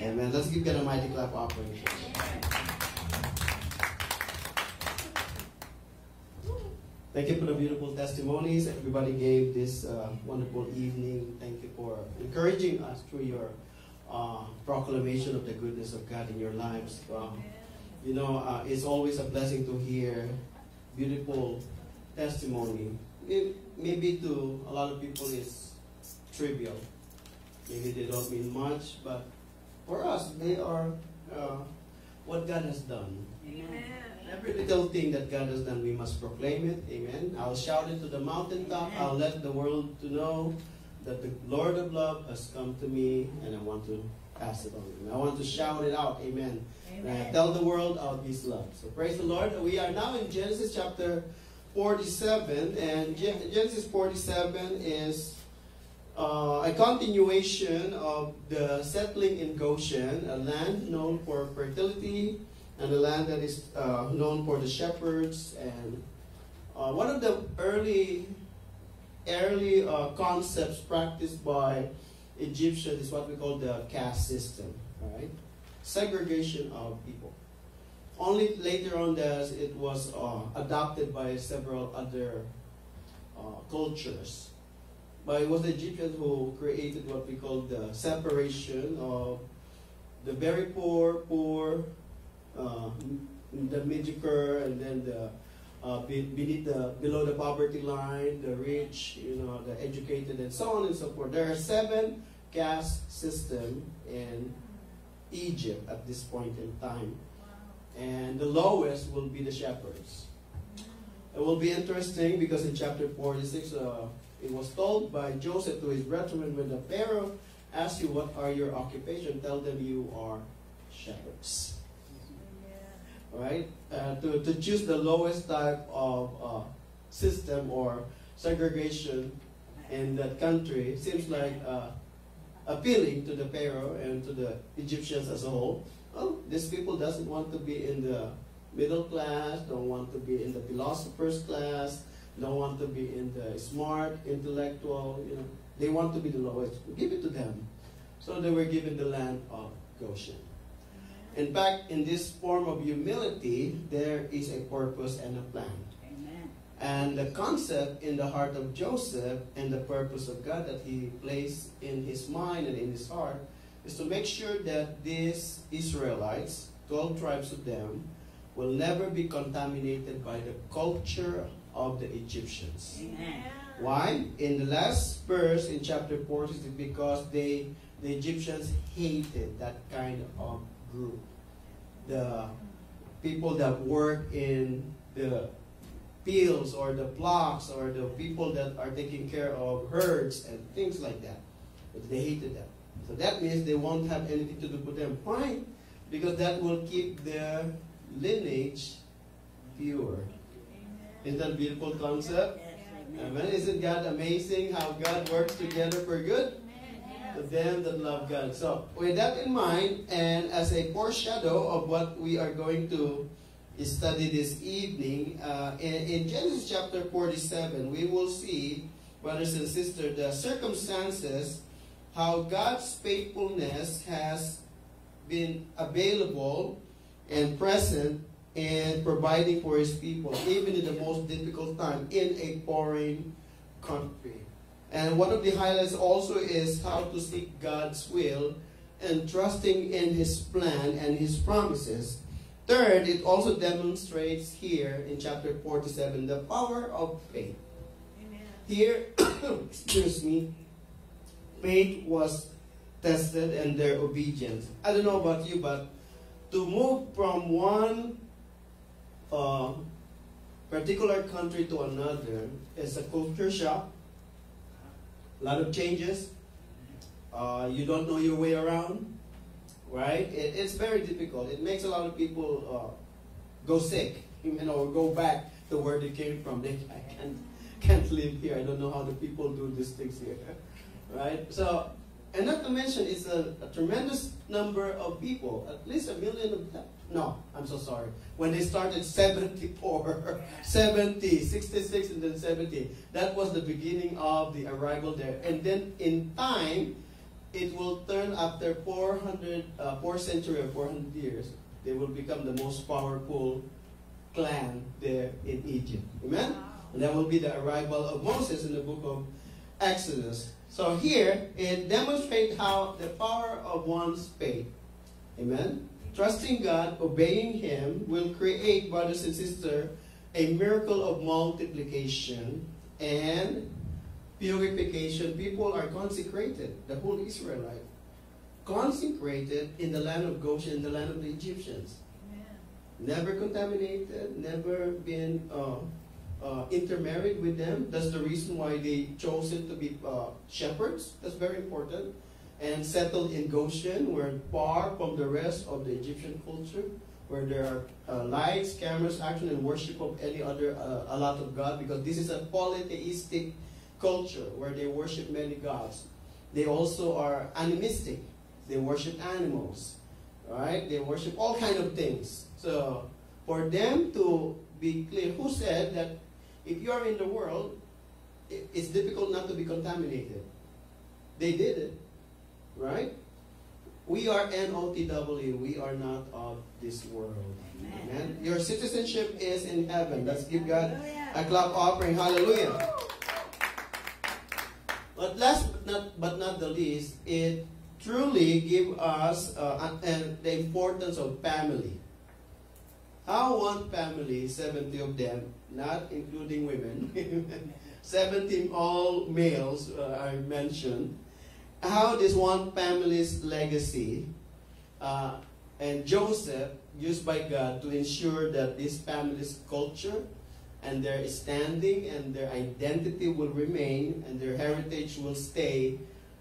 Amen. Let's give God a mighty clap offering. Thank you for the beautiful testimonies everybody gave this wonderful evening. Thank you for encouraging us through your proclamation of the goodness of God in your lives. You know, it's always a blessing to hear beautiful testimony. Maybe to a lot of people it's trivial. Maybe they don't mean much, but for us, they are what God has done. Amen. Every little thing that God has done, we must proclaim it. Amen. I'll shout it to the mountaintop. I'll let the world to know that the Lord of love has come to me, and I want to pass it on. I want to shout it out. Amen. And tell the world of His love. So praise the Lord. We are now in Genesis chapter 47, and Genesis 47 is a continuation of the settling in Goshen, a land known for fertility, and a land that is known for the shepherds. And one of the early concepts practiced by Egyptians is what we call the caste system, right? Segregation of people. Only later on that it was adopted by several other cultures. But it was the Egyptians who created what we call the separation of the very poor, the mediocre, and then the below the poverty line, the rich, the educated, and so on and so forth. There are 7 caste systems in Egypt at this point in time. And the lowest will be the shepherds. It will be interesting because in chapter 46, it was told by Joseph to his brethren, when the Pharaoh asks you, what are your occupation? Tell them you are shepherds. Right? To choose the lowest type of system or segregation in that country seems like appealing to the Pharaoh and to the Egyptians as a whole. Well, these people doesn't want to be in the middle class, don't want to be in the philosopher's class, don't want to be in the smart, intellectual, They want to be the lowest. Give it to them. So they were given the land of Goshen. In fact, in this form of humility, there is a purpose and a plan. Amen. And the concept in the heart of Joseph and the purpose of God that he placed in his mind and in his heart is to make sure that these Israelites, 12 tribes of them, will never be contaminated by the culture of the Egyptians. Amen. Why? In the last verse in chapter 4, it's because the Egyptians hated that kind of group. The people that work in the fields or the flocks, or the people that are taking care of herds and things like that. But they hated them. So that means they won't have anything to do with them. Why? Because that will keep their lineage pure. Isn't that a beautiful concept? Amen. Isn't God amazing how God works together for good? To them that love God. So, with that in mind, and as a foreshadow of what we are going to study this evening, in Genesis chapter 47, we will see, brothers and sisters, the circumstances, how God's faithfulness has been available and present in providing for His people, even in the most difficult time in a foreign country. And one of the highlights also is how to seek God's will and trusting in His plan and His promises. Third, it also demonstrates here in chapter 47 the power of faith. Amen. Here, excuse me, faith was tested and their obedience. I don't know about you, but to move from one particular country to another is a culture shock. A lot of changes. You don't know your way around, right? It's very difficult. It makes a lot of people go sick, or go back to where they came from. I can't live here. I don't know how the people do these things here, right? So, and not to mention, it's a tremendous number of people, at least 1 million of them. No, I'm so sorry. When they started 74, 70, 66, and then 70, that was the beginning of the arrival there. And then in time, it will turn after 4 century or 400 years. They will become the most powerful clan there in Egypt. Amen? And that will be the arrival of Moses in the book of Exodus. So here, it demonstrates how the power of one's faith, amen, trusting God, obeying Him, will create, brothers and sisters, a miracle of multiplication and purification. People are consecrated, the whole Israelite, consecrated in the land of Goshen, in the land of the Egyptians. Never contaminated, never been intermarried with them. That's the reason why they chosen to be shepherds. That's very important. And settled in Goshen, where far from the rest of the Egyptian culture, where there are lights, cameras, action, and worship of any other a lot of God, because this is a polytheistic culture where they worship many gods. They also are animistic. They worship animals. Right? They worship all kind of things. So, for them to be clear, who said that if you are in the world, it's difficult not to be contaminated? They did it. Right? We are NOTW. We are not of this world. Amen. Amen. Your citizenship is in heaven. Let's give God a clap offering. Hallelujah. But last but not the least, it truly give us the importance of family. How one family, 70 of them, not including women, 17 all males I mentioned, how this one family's legacy and Joseph used by God to ensure that this family's culture and their standing and their identity will remain and their heritage will stay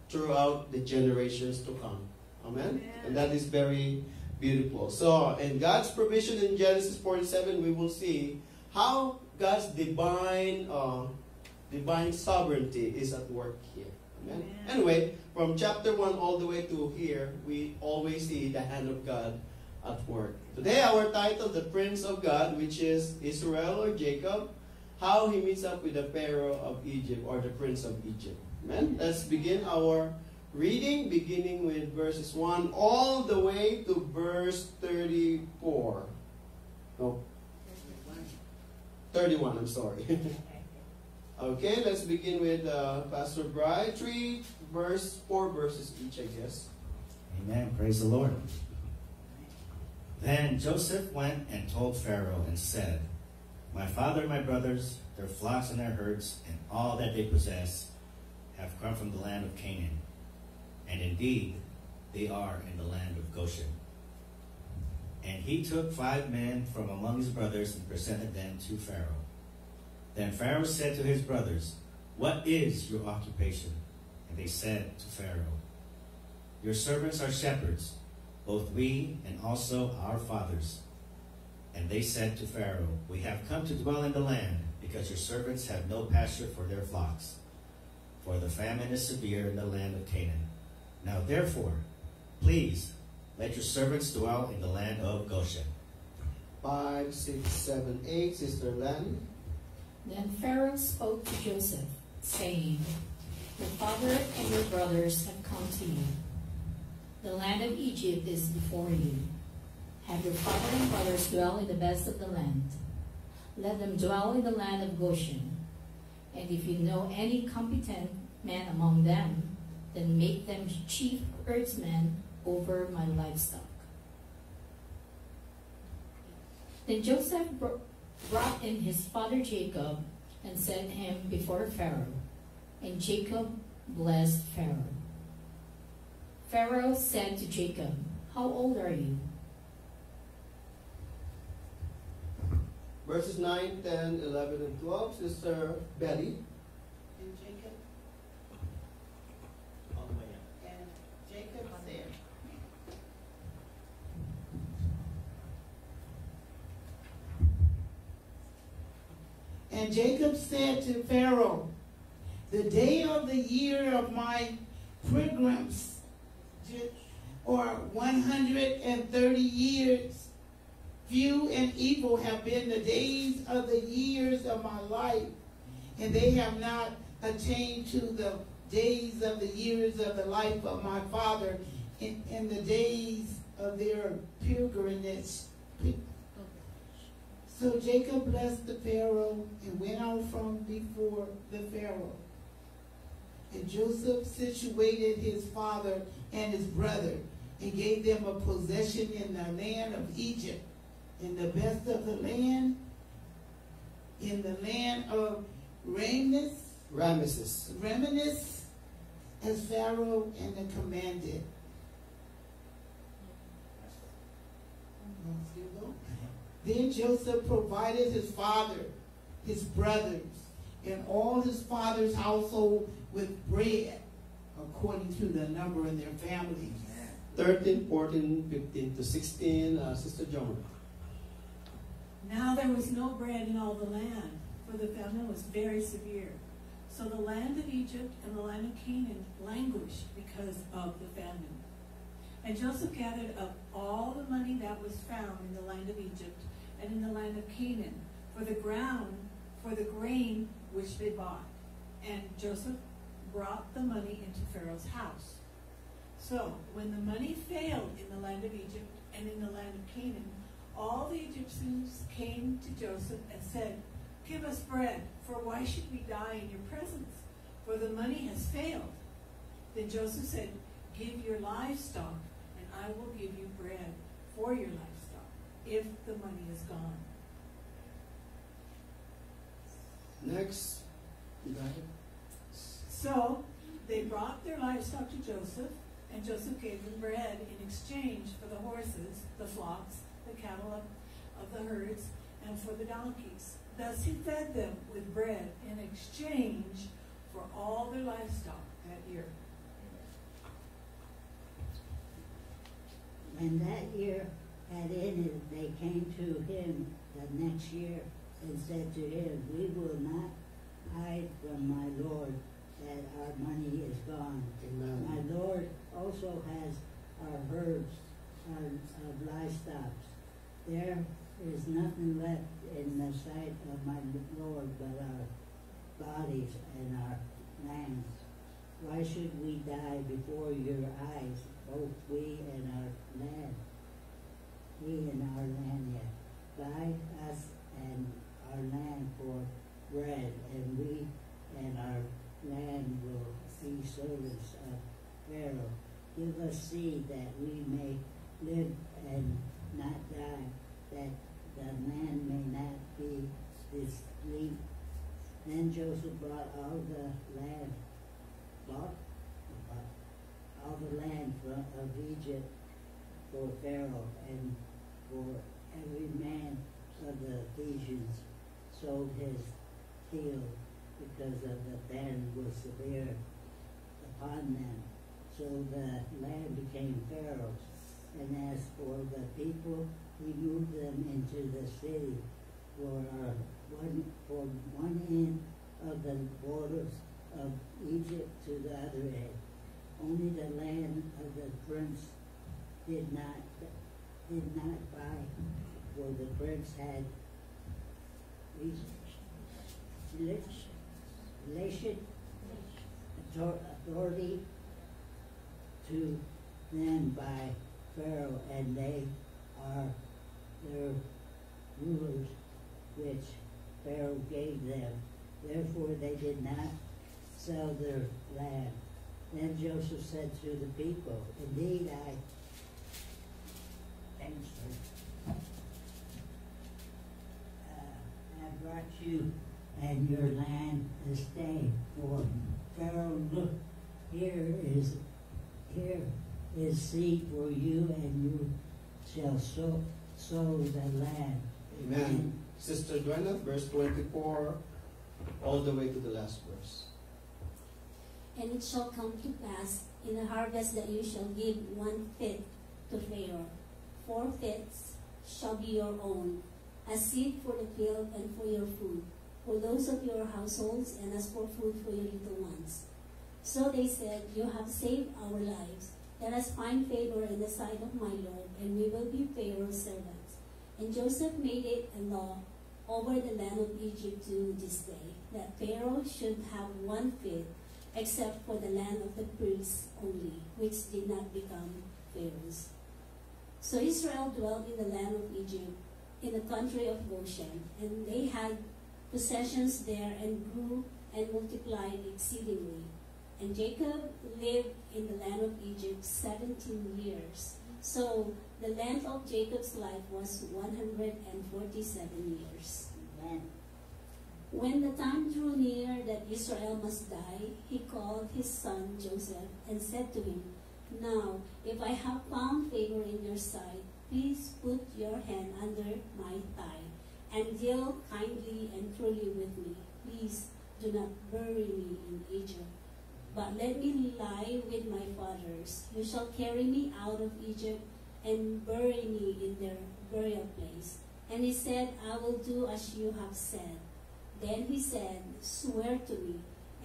throughout the generations to come. Amen? Amen. And that is very beautiful. So, in God's provision in Genesis 47, we will see how God's divine sovereignty is at work here. Amen? Amen. Anyway, from chapter 1 all the way to here, we always see the hand of God at work. Today, our title, The Prince of God, which is Israel or Jacob, how he meets up with the Pharaoh of Egypt or the Prince of Egypt. Amen? Let's begin our reading, beginning with verses 1 all the way to verse 34. No. 31, I'm sorry. Okay, let's begin with Pastor Bry. 4 verses each, I guess. Amen. Praise the Lord. Then Joseph went and told Pharaoh and said, My father and my brothers, their flocks and their herds, and all that they possess, have come from the land of Canaan. And indeed, they are in the land of Goshen. And he took 5 men from among his brothers and presented them to Pharaoh. Then Pharaoh said to his brothers, What is your occupation? And they said to Pharaoh, Your servants are shepherds, both we and also our fathers. And they said to Pharaoh, We have come to dwell in the land, because your servants have no pasture for their flocks. For the famine is severe in the land of Canaan. Now therefore, please, let your servants dwell in the land of Goshen. 5, 6, 7, 8, Sister Len. Then Pharaoh spoke to Joseph, saying, Your father and your brothers have come to you. The land of Egypt is before you. Have your father and brothers dwell in the best of the land. Let them dwell in the land of Goshen. And if you know any competent man among them, then make them chief herdsmen over my livestock. Then Joseph brought in his father Jacob and set him before Pharaoh. And Jacob blessed Pharaoh. Pharaoh said to Jacob, How old are you? Verses 9, 10, 11, and 12, Sister Betty. And Jacob, all the way up. And Jacob said, And Jacob said to Pharaoh, The day of the year of my pilgrims, or 130 years, few and evil have been the days of the years of my life, and they have not attained to the days of the years of the life of my father in the days of their pilgrimage. So Jacob blessed the Pharaoh and went out from before the Pharaoh. And Joseph situated his father and his brother and gave them a possession in the land of Egypt, in the best of the land, in the land of Ramesses. as Pharaoh and the commanded. Then Joseph provided his father, his brothers, and all his father's household with bread, according to the number in their families. 13, 14, 15 to 16. Sister Joan. Now there was no bread in all the land, for the famine was very severe. So the land of Egypt and the land of Canaan languished because of the famine. And Joseph gathered up all the money that was found in the land of Egypt and in the land of Canaan for the grain which they bought. And Joseph brought the money into Pharaoh's house. So when the money failed in the land of Egypt and in the land of Canaan, all the Egyptians came to Joseph and said, "Give us bread, for why should we die in your presence? For the money has failed." Then Joseph said, "Give your livestock, and I will give you bread for your livestock, if the money is gone." Next. So they brought their livestock to Joseph, and Joseph gave them bread in exchange for the horses, the flocks, the cattle of the herds, and for the donkeys. Thus he fed them with bread in exchange for all their livestock that year. When that year had ended, they came to him the next year and said to him, "We will not hide from my Lord that our money is gone. Amen. My Lord also has our herds of livestock. There is nothing left in the sight of my Lord but our bodies and our lands. Why should we die before your eyes, both we and our land? Yet buy us and our land for bread, and we and our land will be servants of Pharaoh. Give us seed that we may live and not die, that the land may not be displaced." Then Joseph brought all the land of Egypt for Pharaoh, and for every man of the Ephesians sold his field, because of the famine was severe upon them. So the land became Pharaoh's. And as for the people, he moved them into the city for one end of the borders of Egypt to the other end. Only the land of the prince did not buy, for the prince had authority to them by Pharaoh, and they are their rulers, which Pharaoh gave them. Therefore they did not sell their land. Then Joseph said to the people, "Indeed, I have brought you and your land this day. For Pharaoh, look, here is seed for you, and you shall sow the land." Amen. Sister Dwena, verse 24, all the way to the last verse. "And it shall come to pass in the harvest that you shall give 1/5 to Pharaoh. 4/5 shall be your own, as seed for the field and for your food, for those of your households, and as for food for your little ones." So they said, "You have saved our lives. Let us find favor in the sight of my Lord, and we will be Pharaoh's servants." And Joseph made it a law over the land of Egypt to this day, that Pharaoh should have 1/5, except for the land of the priests only, which did not become Pharaoh's. So Israel dwelt in the land of Egypt, in the country of Goshen, and they had possessions there and grew and multiplied exceedingly. And Jacob lived in the land of Egypt 17 years. So the length of Jacob's life was 147 years. Amen. When the time drew near that Israel must die, he called his son Joseph and said to him, Now, if I have found favor in your sight, please put your hand under my thigh and deal kindly and truly with me. Please do not bury me in Egypt, but let me lie with my fathers. You shall carry me out of Egypt and bury me in their burial place. And he said, I will do as you have said. Then he said, Swear to me.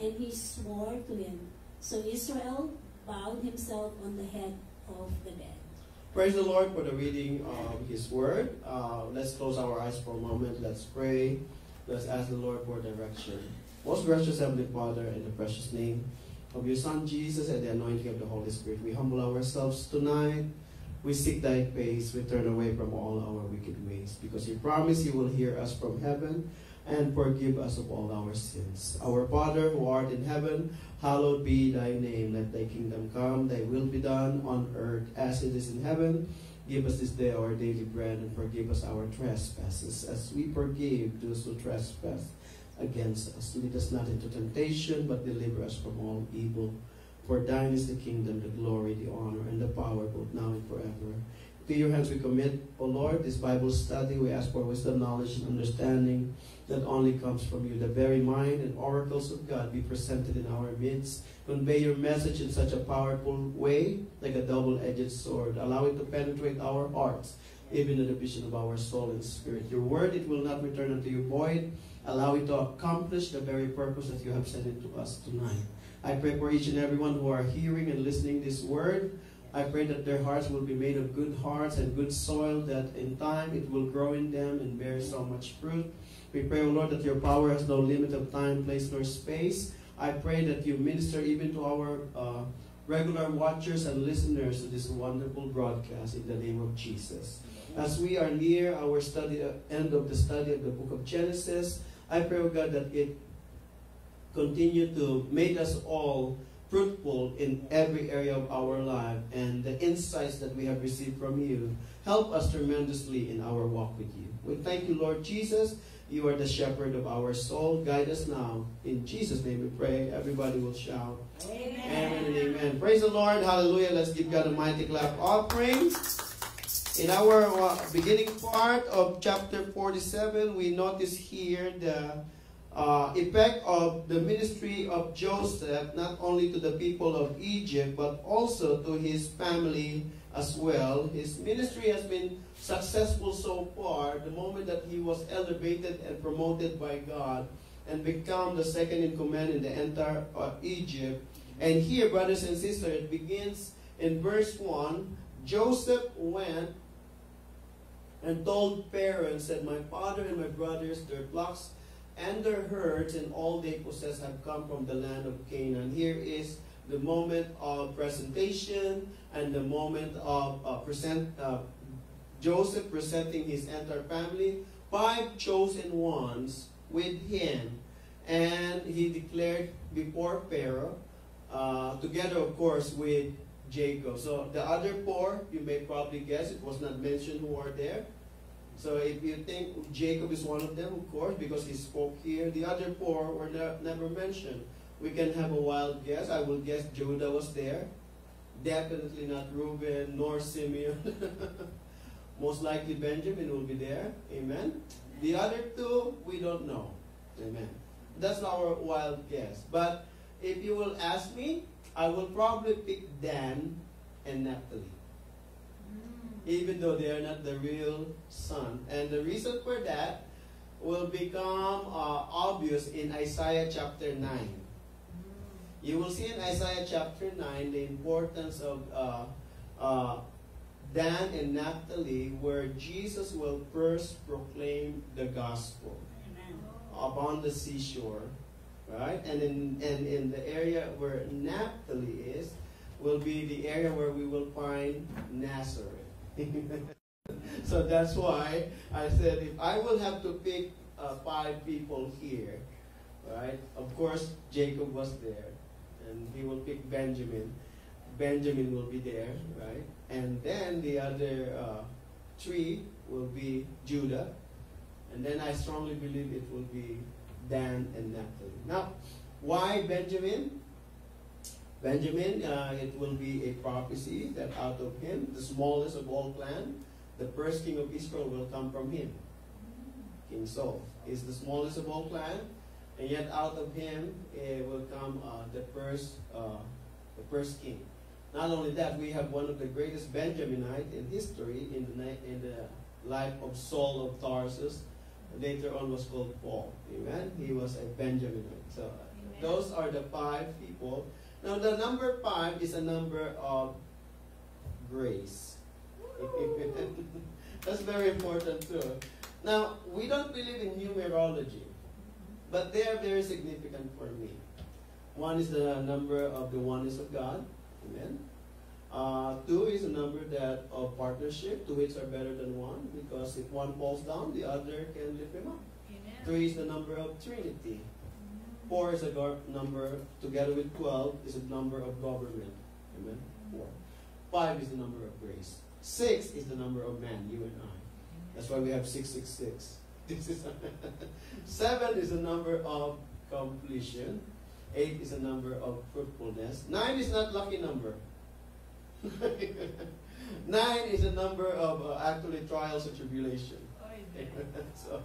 And he swore to him. So Israel bowed himself on the head of the bed. Praise the Lord for the reading of His Word. Let's close our eyes for a moment. Let's pray. Let's ask the Lord for direction. Most gracious Heavenly Father, in the precious name of your Son Jesus and the anointing of the Holy Spirit, we humble ourselves tonight. We seek thy face. We turn away from all our wicked ways, because you promise you will hear us from heaven and forgive us of all our sins. Our Father who art in heaven, hallowed be thy name. Let thy kingdom come, thy will be done on earth as it is in heaven. Give us this day our daily bread, and forgive us our trespasses, as we forgive those who trespass against us. Lead us not into temptation, but deliver us from all evil. For thine is the kingdom, the glory, the honor, and the power, both now and forever. To your hands we commit, O Lord, this Bible study. We ask for wisdom, knowledge, and understanding that only comes from you. The very mind and oracles of God be presented in our midst. Convey your message in such a powerful way, like a double-edged sword. Allow it to penetrate our hearts, even to the vision of our soul and spirit. Your word, it will not return unto you void. Allow it to accomplish the very purpose that you have sent it to us tonight. I pray for each and everyone who are hearing and listening this word. I pray that their hearts will be made of good hearts and good soil, that in time it will grow in them and bear so much fruit. We pray, O Lord, that your power has no limit of time, place, nor space. I pray that you minister even to our regular watchers and listeners to this wonderful broadcast in the name of Jesus. As we are near our end of the study of the book of Genesis, I pray, O God, that it continue to make us all fruitful in every area of our life, and the insights that we have received from you help us tremendously in our walk with you. We thank you, Lord Jesus. You are the shepherd of our soul. Guide us now. In Jesus' name we pray. Everybody will shout. Amen. Amen and amen. Praise the Lord. Hallelujah. Let's give God a mighty clap offering. In our beginning part of chapter 47, we notice here the effect of the ministry of Joseph, not only to the people of Egypt, but also to his family as well. His ministry has been successful so far. The moment that he was elevated and promoted by God and become the second in command in the entire Egypt. And here, brothers and sisters, it begins in verse 1. Joseph went and told Pharaoh and said, My father and my brothers, their flocks and their herds and all they possess have come from the land of Canaan. Here is the moment of presentation and the moment of Joseph presenting his entire family, 5 chosen ones with him. And he declared before Pharaoh, together of course with Jacob. So the other 4, you may probably guess, it was not mentioned who are there. So if you think Jacob is one of them, of course, because he spoke here. The other 4 were never mentioned. We can have a wild guess. I will guess Judah was there. Definitely not Reuben nor Simeon. Most likely Benjamin will be there. Amen. The other 2, we don't know. Amen. That's our wild guess. But if you will ask me, I will probably pick Dan and Naphtali, even though they are not the real son. And the reason for that will become obvious in Isaiah chapter 9. You will see in Isaiah chapter 9 the importance of Dan and Naphtali, where Jesus will first proclaim the gospel upon the seashore. right? And in the area where Naphtali is, will be the area where we will find Nazareth. So that's why I said if I will have to pick 5 people here, right? Of course, Jacob was there, and he will pick Benjamin. Benjamin will be there, right? And then the other 3 will be Judah, and then I strongly believe it will be Dan and Naphtali. Now, why Benjamin? Benjamin, it will be a prophecy that out of him, the smallest of all clans, the first king of Israel will come from him. King Saul is the smallest of all clans, and yet out of him will come the first king. Not only that, we have one of the greatest Benjaminites in history in the life of Saul of Tarsus. Later on was called Paul. Amen. He was a Benjaminite. So those are the 5 people. Now, the number 5 is a number of grace. That's very important too. Now, we don't believe in numerology, but they are very significant for me. 1 is the number of the oneness of God. Amen. 2 is a number that of partnership. 2 hits are better than 1 because if one falls down, the other can lift him up. Amen. 3 is the number of Trinity. 4 is a number, together with 12, is a number of government. Amen? 4. 5 is the number of grace. 6 is the number of man, you and I. That's why we have 666. 7 is the number of completion. 8 is a number of fruitfulness. 9 is not lucky number. 9 is a number of actually trials and tribulation. So,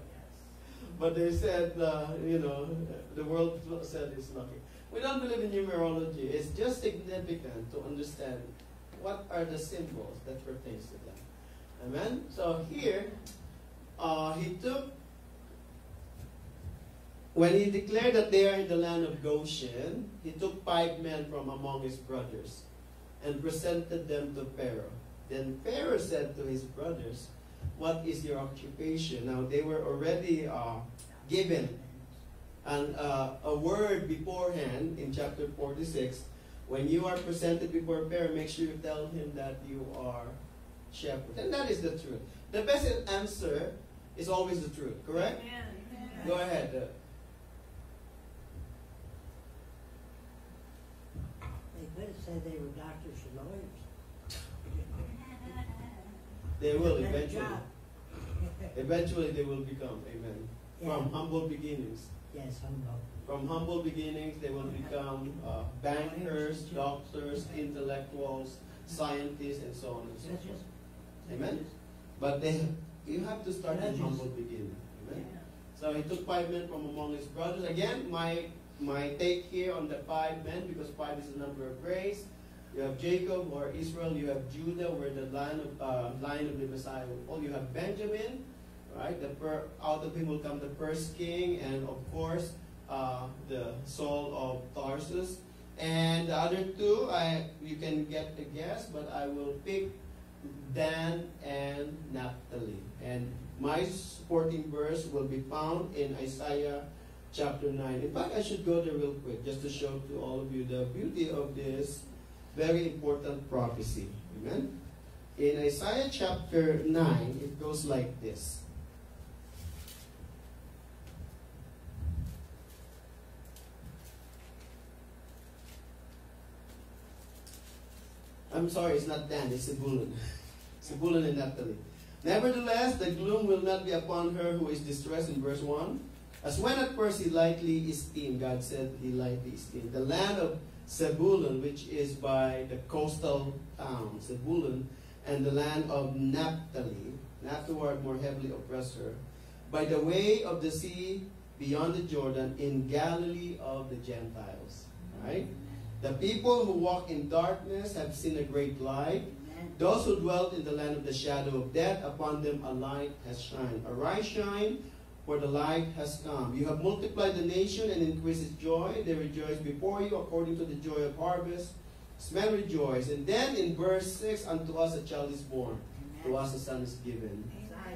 but they said, the world said it's lucky. We don't believe in numerology. It's just significant to understand what are the symbols that pertains to that. Amen? So here, when he declared that they are in the land of Goshen, he took 5 men from among his brothers and presented them to Pharaoh. Then Pharaoh said to his brothers, "What is your occupation?" Now they were already given a word beforehand in chapter 46. When you are presented before Pharaoh, make sure you tell him that you are shepherd. And that is the truth. The best answer is always the truth, correct? Amen. Go ahead. They could have said they were doctors and lawyers. They will That's eventually. job. Eventually they will become, amen. Yeah. From humble beginnings. Yes, humble. From humble beginnings, they will become bankers, doctors, intellectuals, scientists, and so on and so Judges. forth. Amen? But you have to start in Judges. humble beginning. Amen? So he took 5 men from among his brothers. Again, my take here on the 5 men, because 5 is the number of grace. You have Jacob or Israel. You have Judah, where the line of the Messiah will fall. You have Benjamin, right? Out of him will come the first king, and of course, the Saul of Tarsus. And the other 2, you can get a guess, but I will pick Dan and Naphtali. And my supporting verse will be found in Isaiah chapter 9. In fact, I should go there real quick just to show to all of you the beauty of this very important prophecy. Amen? In Isaiah chapter 9, it goes like this. I'm sorry, it's not Dan, it's Zebulun. Zebulun and Naphtali. Nevertheless, the gloom will not be upon her who is distressed in verse 1. As when at first he lightly esteemed, God said he lightly esteemed, the land of Zebulun, which is by the coastal town, Zebulun, and the land of Naphtali, afterward more heavily oppressed her, by the way of the sea beyond the Jordan, in Galilee of the Gentiles. Right? The people who walk in darkness have seen a great light. Those who dwelt in the land of the shadow of death, upon them a light has shined. Arise, shine, for the light has come. You have multiplied the nation and increased its joy. They rejoice before you according to the joy of harvest. Men rejoice. And then in verse 6, unto us a child is born, to us a son is given.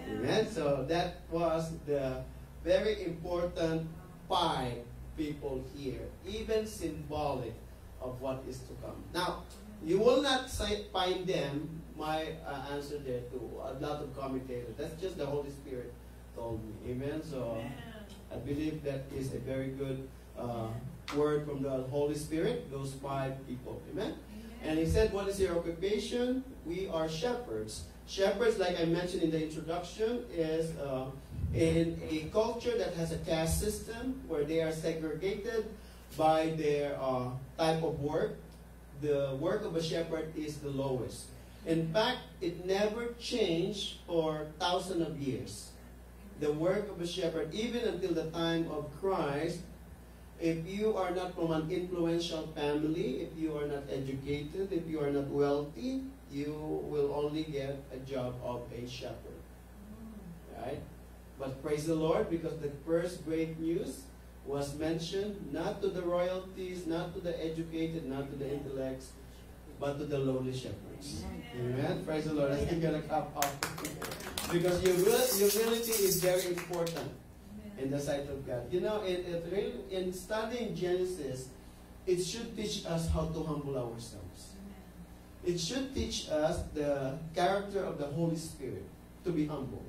Amen. So that was the very important 5 people here, even symbolic of what is to come. Now, you will not find them, my answer there to a lot of commentators. That's just the Holy Spirit told me. Amen? So, I believe that is a very good word from the Holy Spirit, those 5 people. Amen? And he said, what is your occupation? We are shepherds. Shepherds, like I mentioned in the introduction, is in a culture that has a caste system where they are segregated by their type of work. The work of a shepherd is the lowest. In fact, it never changed for thousands of years. The work of a shepherd, even until the time of Christ, if you are not from an influential family, if you are not educated, if you are not wealthy, you will only get a job of a shepherd. Right? But praise the Lord, because the first great news was mentioned not to the royalties, not to the educated, not to the intellects, but to the lowly shepherds. Amen. Praise the Lord. Let's give it a clap up. Because humility is very important in the sight of God. You know, in studying Genesis, it should teach us how to humble ourselves. It should teach us the character of the Holy Spirit, to be humble.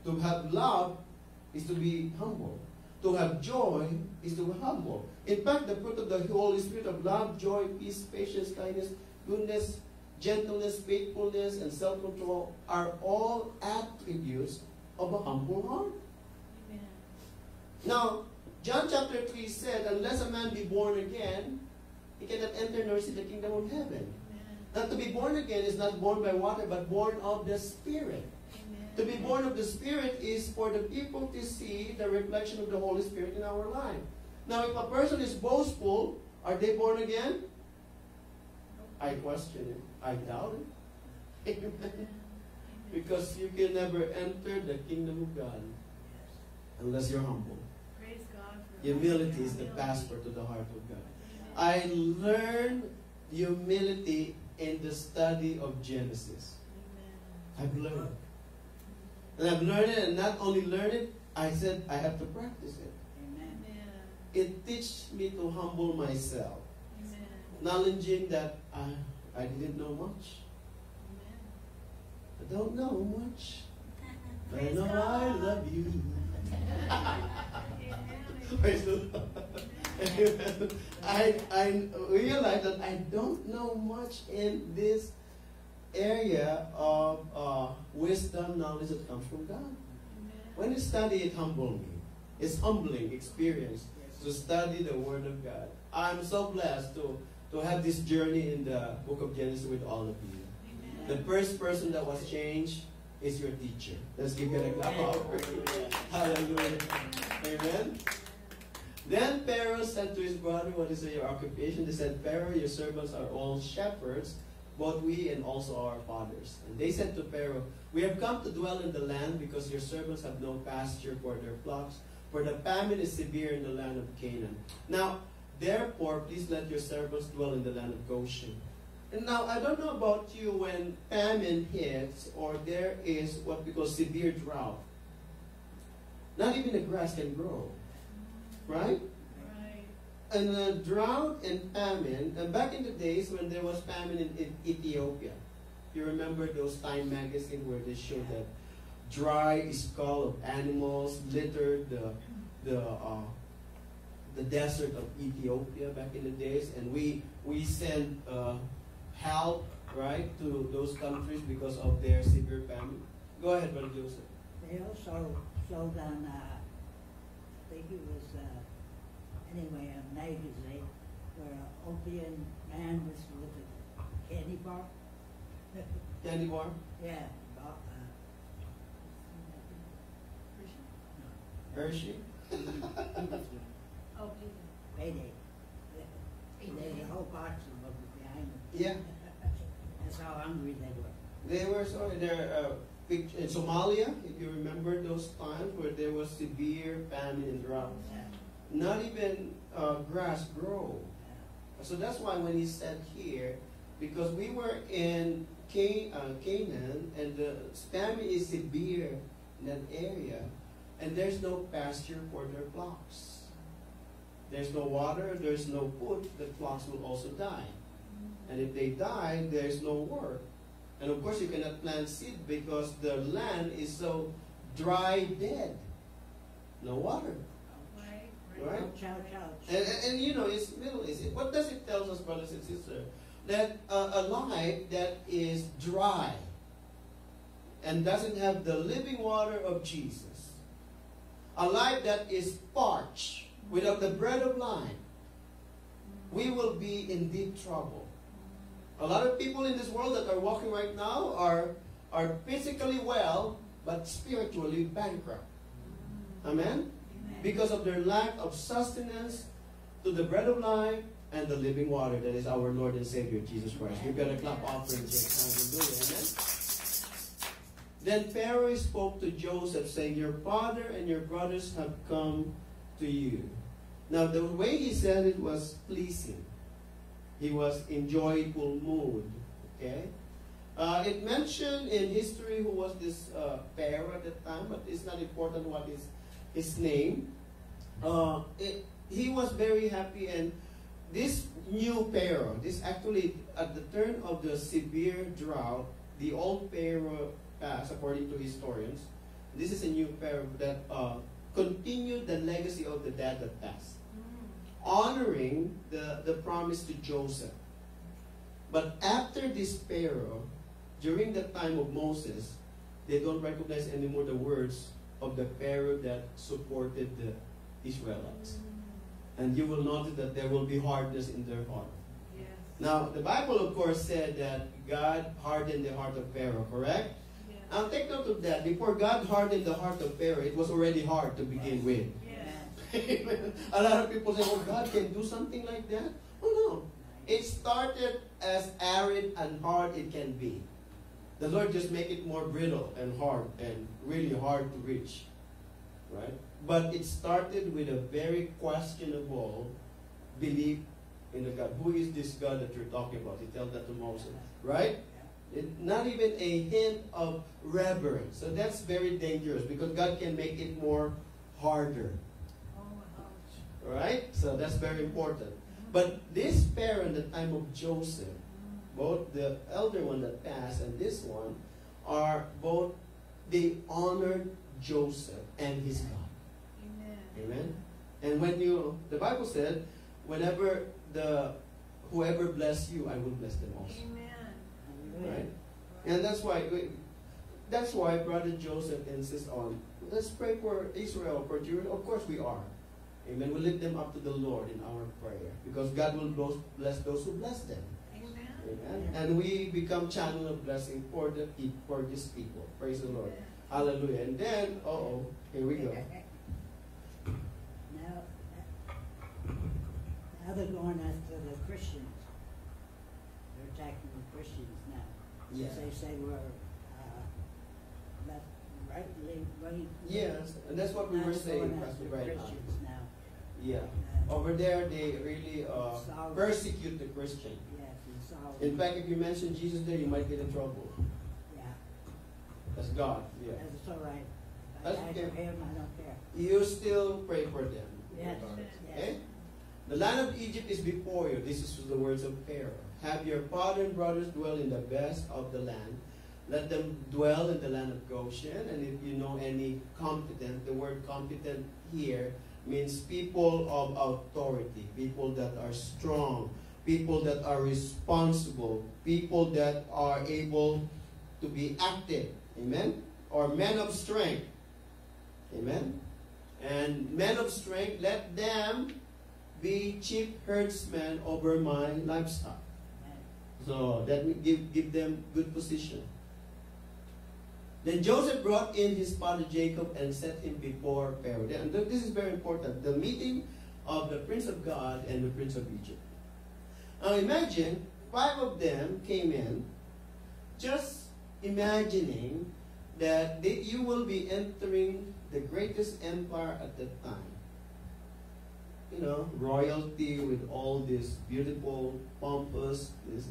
To have love is to be humble. To have joy is to be humble. In fact, the fruit of the Holy Spirit of love, joy, peace, patience, kindness, goodness, gentleness, faithfulness, and self-control are all attributes of a humble heart. Amen. Now, John chapter 3 said, unless a man be born again, he cannot enter nor see the kingdom of heaven. Amen. Now, to be born again is not born by water, but born of the Spirit. Amen. To be born of the Spirit is for the people to see the reflection of the Holy Spirit in our life. Now, if a person is boastful, are they born again? I question it. I doubt it. Amen. Because you can never enter the kingdom of God unless you're humble. Praise God for Humility is the passport to the heart of God. I learned humility in the study of Genesis. I've learned it. And I've learned it, and not only learned it, I said I have to practice it. Amen. It teaches me to humble myself, Amen. acknowledging that I didn't know much. I don't know much. But I know I love you. Praise the Lord. I realize that I don't know much in this area of wisdom, knowledge that comes from God. When you study, it humbles me. It's humbling experience to study the Word of God. I'm so blessed to have this journey in the book of Genesis with all of you. The first person that was changed is your teacher. Let's give it a clap. Hallelujah. Amen. Then Pharaoh said to his brother, what is your occupation? They said, Pharaoh, your servants are all shepherds, both we and also our fathers. And they said to Pharaoh, we have come to dwell in the land because your servants have no pasture for their flocks, for the famine is severe in the land of Canaan. Now, therefore, please let your servants dwell in the land of Goshen. And now, I don't know about you when famine hits or there is what we call severe drought. Not even the grass can grow. Right? Right. And drought and famine, and back in the days when there was famine in Ethiopia, you remember those Time magazine where they showed that dry skull of animals littered the desert of Ethiopia back in the days, and we sent help, right, to those countries because of their severe famine. Go ahead, Brother Joseph. They also showed on, I think it was, anyway, a magazine where an Opian man was with a candy bar. Candy bar? Yeah. Hershey? He was Oh, Payday. There's a whole box of them behind him. Yeah. That's how hungry they were. They were in Somalia, if you remember those times where there was severe famine and drought. Not even grass grow. So that's why when he said here, because we were in Canaan and the famine is severe in that area, and there's no pasture for their flocks. there's no water, there's no food, the flocks will also die. And if they die, there's no work. And of course, you cannot plant seed because the land is so dry, dead. No water. Right? Ouch, ouch, ouch. And you know, it's Middle East. What does it tell us, brothers and sisters? That a life that is dry and doesn't have the living water of Jesus, a life that is parched without the bread of life, we will be in deep trouble. A lot of people in this world that are walking right now are physically well, but spiritually bankrupt. Amen? Because of their lack of sustenance to the bread of life and the living water that is our Lord and Savior Jesus Christ. We've got a clap offering here. Hallelujah. Amen? Then Pharaoh spoke to Joseph, saying, your father and your brothers have come to you. Now, the way he said it was pleasing. He was in joyful mood. Okay? It mentioned in history who was this Pharaoh at the time, but it's not important what is his name. He was very happy, and this new Pharaoh, this actually at the turn of the severe drought, the old Pharaoh passed, according to historians. This is a new Pharaoh that continued the legacy of the dad that passed, honoring the promise to Joseph. But after this Pharaoh, during the time of Moses, they don't recognize anymore the words of the Pharaoh that supported the Israelites. And you will notice that there will be hardness in their heart. Yes. Now, the Bible, of course, said that God hardened the heart of Pharaoh, correct? Yes. Now, take note of that. Before God hardened the heart of Pharaoh, it was already hard to begin with. Yes. A lot of people say, oh, God can do something like that? Oh, no. It started as arid and hard it can be. The Lord just make it more brittle and hard and really hard to reach. Right? But it started with a very questionable belief in the God. Who is this God that you're talking about? He tells that to Moses. Right? Not even a hint of reverence. So that's very dangerous because God can make it more harder. Oh, ouch. Right? So that's very important. But this Pharaoh in the time of Joseph, both the elder one that passed and this one, are both, they honored Joseph and his God. Amen. Amen? And when you, the Bible said, whenever whoever bless you, I will bless them also. Amen. Right? And that's why Brother Joseph insists on, let's pray for Israel, for Judah. Of course we are. Amen. We lift them up to the Lord in our prayer. Because God will bless those who bless them. Amen. Amen. And we become channel of blessing for His people. Praise the Lord. Hallelujah. And then, here we go. Now they're going after the Christians. They're attacking the Christians now. Yeah. They say we're left, right. Yes, and that's what we were saying, Pastor Brian. Christians now. Yeah. Over there, they really persecute the Christian. Yes, it's all. In fact, if you mention Jesus there, you might get in trouble. Yeah. That's God. Yeah. That's all right. That's I okay. don't care, I don't care. You still pray for them. Yes, regardless, yes. Okay? The land of Egypt is before you. This is the words of Pharaoh. Have your father and brothers dwell in the best of the land. Let them dwell in the land of Goshen. And if you know any competent, the word competent here means people of authority, people that are strong, people that are responsible, people that are able to be active. Amen? Or men of strength. Amen? And men of strength, let them be chief herdsmen over my livestock. So that will give them good position. Then Joseph brought in his father Jacob and set him before Pharaoh. And this is very important. The meeting of the Prince of God and the Prince of Egypt. Now imagine, 5 of them came in, just imagining that you will be entering the greatest empire at the time. You know, royalty with all this beautiful, pompous, this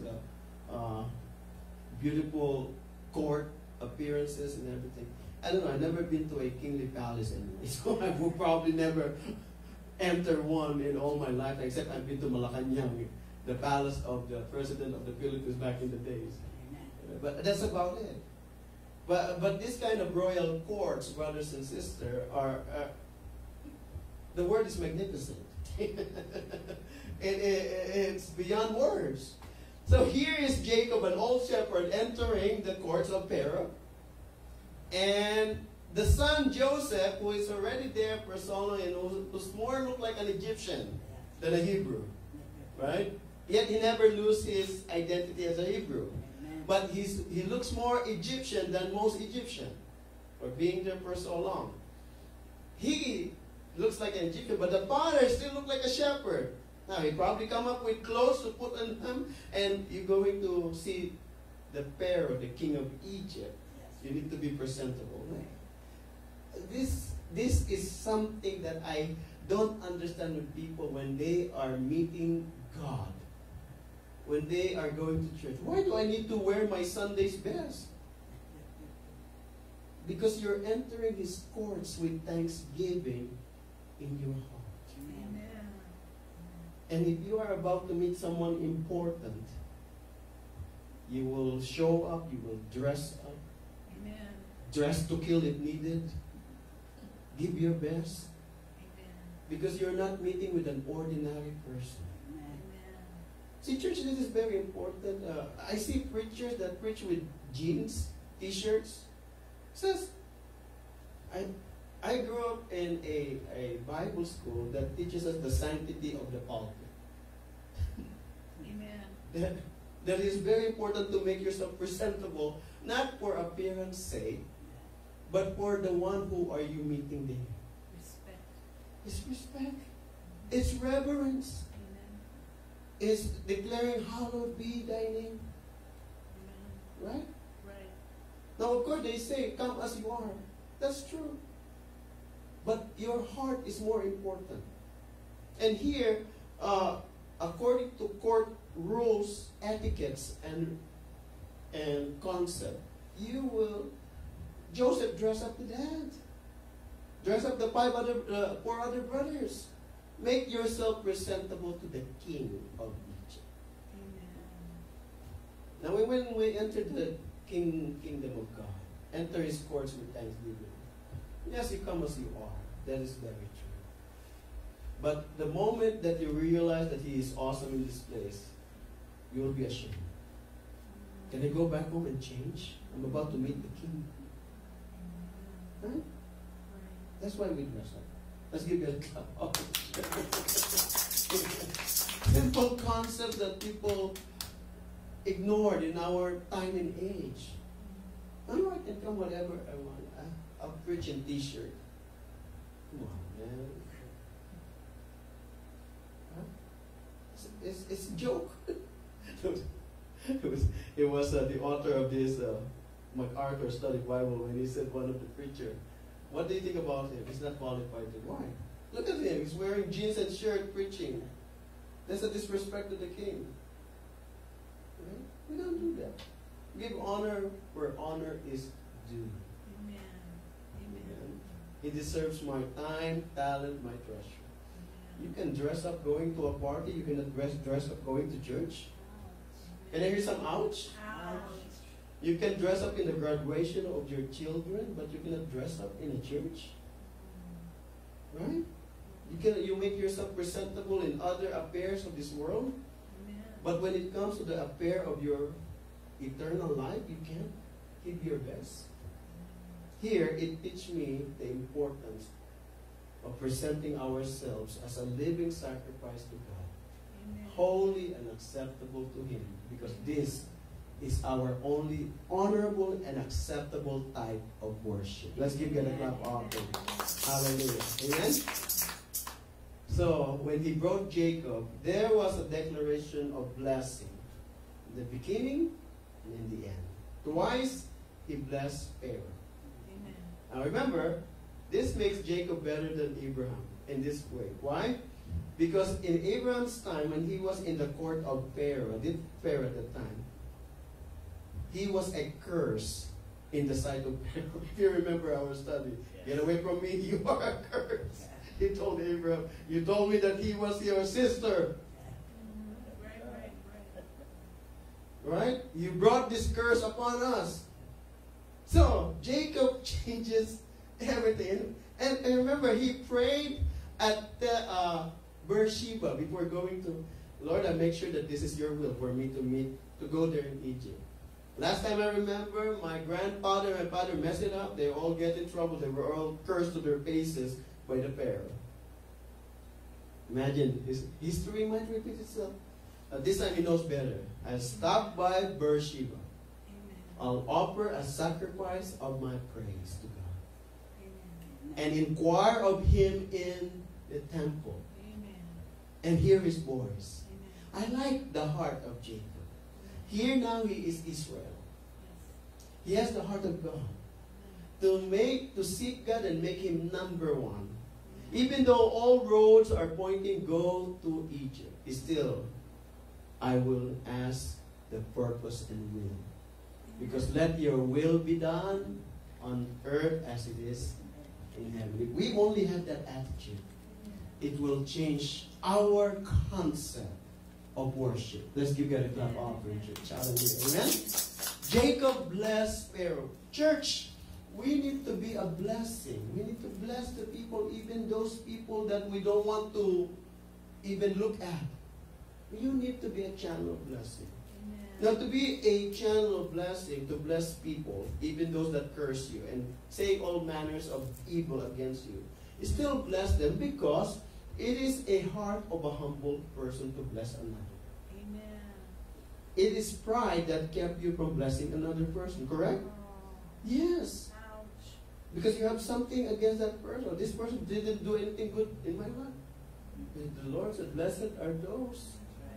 beautiful court appearances and everything. I don't know, I've never been to a kingly palace anyway, so I will probably never enter one in all my life, except I've been to Malacanang, the palace of the president of the Philippines back in the days. But that's about it. But this kind of royal courts, brothers and sisters, are the word is magnificent. It's beyond words. So here is Jacob, an old shepherd, entering the courts of Pharaoh, and the son Joseph, who is already there for so long, and who's more look like an Egyptian than a Hebrew, right? Yet he never loses his identity as a Hebrew. But he looks more Egyptian than most Egyptian for being there for so long. He looks like an Egyptian, but the father still looks like a shepherd. Now, he probably come up with clothes to put on him, and you're going to see the Pharaoh, the king of Egypt. You need to be presentable. This is something that I don't understand with people when they are meeting God. When they are going to church. Why do I need to wear my Sunday's best? Because you're entering His courts with thanksgiving in your heart. Amen. And if you are about to meet someone important, you will show up, you will dress up, Amen. dress to kill if needed, give your best, Amen. because you're not meeting with an ordinary person. See, church, this is very important. I see preachers that preach with jeans, t-shirts. Says, I grew up in a Bible school that teaches us the sanctity of the pulpit. Amen. That is very important to make yourself presentable, not for appearance sake, but for the one who are you meeting there. Respect. It's respect. It's reverence. Amen. It's declaring, hallowed be thy name. Amen. Right? Right. Now, of course, they say, come as you are. That's true. But your heart is more important. And here, according to court rules, etiquettes, and concept, Joseph dress up the dad. Dress up the four other brothers. Make yourself presentable to the king of Egypt. Amen. Now, when we enter the kingdom of God, enter His courts with thanksgiving. Yes, you come as you are. That is very true. But the moment that you realize that He is awesome in this place, you will be ashamed. Can I go back home and change? I'm about to meet the king. Right? That's why we dress up. Let's give it a clap. Simple concept that people ignored in our time and age. I know I can come whatever I want. I'll preach in t-shirt. Come on, man. Huh? It's a joke. it was the author of this MacArthur Study Bible when he said one of the preacher, what do you think about him? He's not qualified to. Why? Look at him. He's wearing jeans and shirt preaching. That's a disrespect to the king. Right? We don't do that. Give honor where honor is due. Amen. Amen. He deserves my time, talent, my treasure. You can dress up going to a party. You cannot dress up going to church. Can I hear some ouch? Ouch. You can dress up in the graduation of your children, but you cannot dress up in a church. Right? You make yourself presentable in other affairs of this world. Amen. But when it comes to the affair of your eternal life, you can't give your best. Here, it teaches me the importance of presenting ourselves as a living sacrifice to God, Amen. holy and acceptable to Him, because this is our only honorable and acceptable type of worship. Let's give God a clap offering. Hallelujah. Amen? So, when He brought Jacob, there was a declaration of blessing in the beginning and in the end. Twice, He blessed Pharaoh. Amen. Now remember, this makes Jacob better than Abraham in this way. Why? Because in Abraham's time, when he was in the court of Pharaoh at the time, he was a curse in the sight of Pharaoh. If you remember our study, get away from me, you are a curse. He told Abraham, you told me that he was your sister. Right? You brought this curse upon us. So, Jacob changes everything. And remember, he prayed at the, Beersheba before going to, Lord, I make sure that this is your will for me to go there in Egypt. Last time I remember, my grandfather and my father messed it up. They all get in trouble. They were all cursed to their faces by the Pharaoh. Imagine, his history might repeat itself. This time he knows better. I stop by Beersheba. I'll offer a sacrifice of my praise to God. And inquire of him in the temple. And hear his voice. I like the heart of Jacob. Here now he is Israel. He has the heart of God. To seek God and make him number one. Even though all roads are pointing, go to Egypt. Still, I will ask the purpose and will. Because let your will be done on earth as it is in heaven. If we only have that attitude, it will change our concept of worship. Let's give God a clap offering, church. Hallelujah. Amen? Jacob blessed Pharaoh. Church, we need to be a blessing. We need to bless the people, even those people that we don't want to even look at. You need to be a channel of blessing. Now, to be a channel of blessing, to bless people, even those that curse you and say all manners of evil against you, you still bless them because it is a heart of a humble person to bless another. Amen. It is pride that kept you from blessing another person, correct? Yes. Ouch. Because you have something against that person. This person didn't do anything good in my life. The Lord said, blessed are those.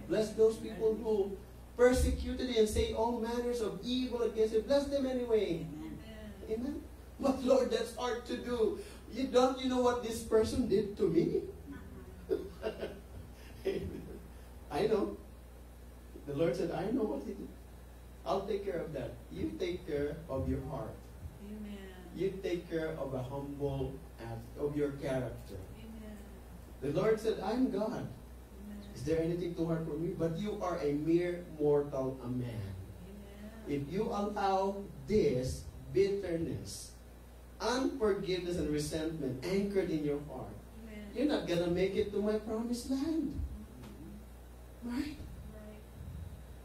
Bless those people who persecuted you and say all manners of evil against you. Bless them anyway. Amen. Amen. But Lord, that's hard to do. You know what this person did to me? I know. The Lord said, I know what he did. I'll take care of that. You take care of your heart. Amen. You take care of a humble act, of your character. Amen. The Lord said, I'm God. Amen. Is there anything too hard for me? But you are a mere mortal, a man. Amen. If you allow this bitterness, unforgiveness, and resentment anchored in your heart, Amen. you're not going to make it to my promised land. Right? Right.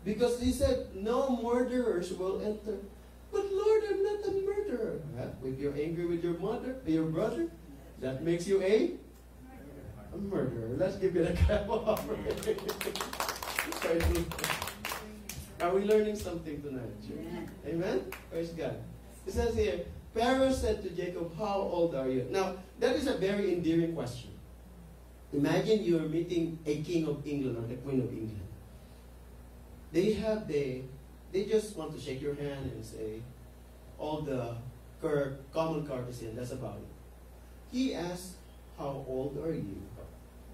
Because he said, no murderers will enter. But Lord, I'm not a murderer. If you're angry with your brother, that makes you a murderer. Let's give it a clap off. Are we learning something tonight, church? Amen? Praise God. It says here, Pharaoh said to Jacob, how old are you? Now, that is a very endearing question. Imagine you're meeting a king of England or the queen of England. They just want to shake your hand and say all the common courtesy, and that's about it. He asked, how old are you?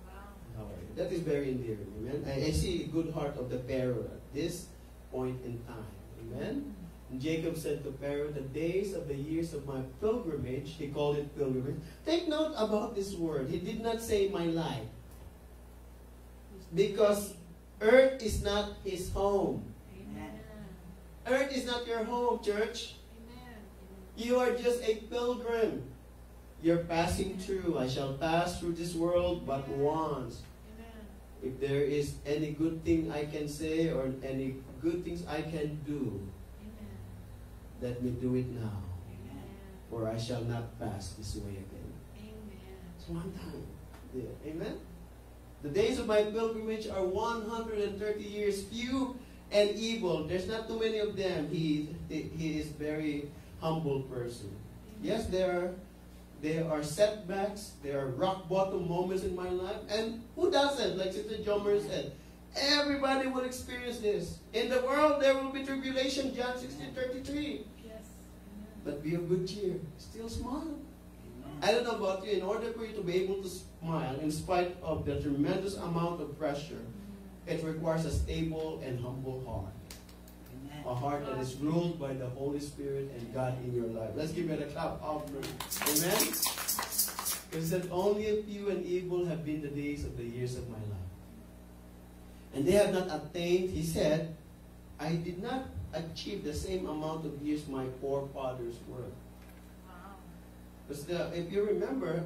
Wow. How are you? That is very endearing. Amen. I see the good heart of the Pharaoh at this point in time. Amen. And Jacob said to Pharaoh, the days of the years of my pilgrimage, he called it pilgrimage. Take note about this word. He did not say my life. Because earth is not his home. Amen. Earth is not your home, church. Amen. You are just a pilgrim. You're passing through. I shall pass through this world but once. Amen. If there is any good thing I can say or any good things I can do, Amen. let me do it now. Amen. For I shall not pass this way again. Amen. It's one time. Yeah. Amen? The days of my pilgrimage are 130 years, few and evil. There's not too many of them. He is very humble person. Yes, there are setbacks. There are rock bottom moments in my life. And who doesn't? Like Sister Jomer said, everybody will experience this. In the world, there will be tribulation, John 16:33. Yes. But be of good cheer. Still smile. I don't know about you. In order for you to be able to smile, in spite of the tremendous amount of pressure, it requires a stable and humble heart. A heart that is ruled by the Holy Spirit and God in your life. Let's give it a clap offering. Amen? He said, only a few and evil have been the days of the years of my life. And they have not attained, he said, I did not achieve the same amount of years my forefathers were. Wow. Because if you remember,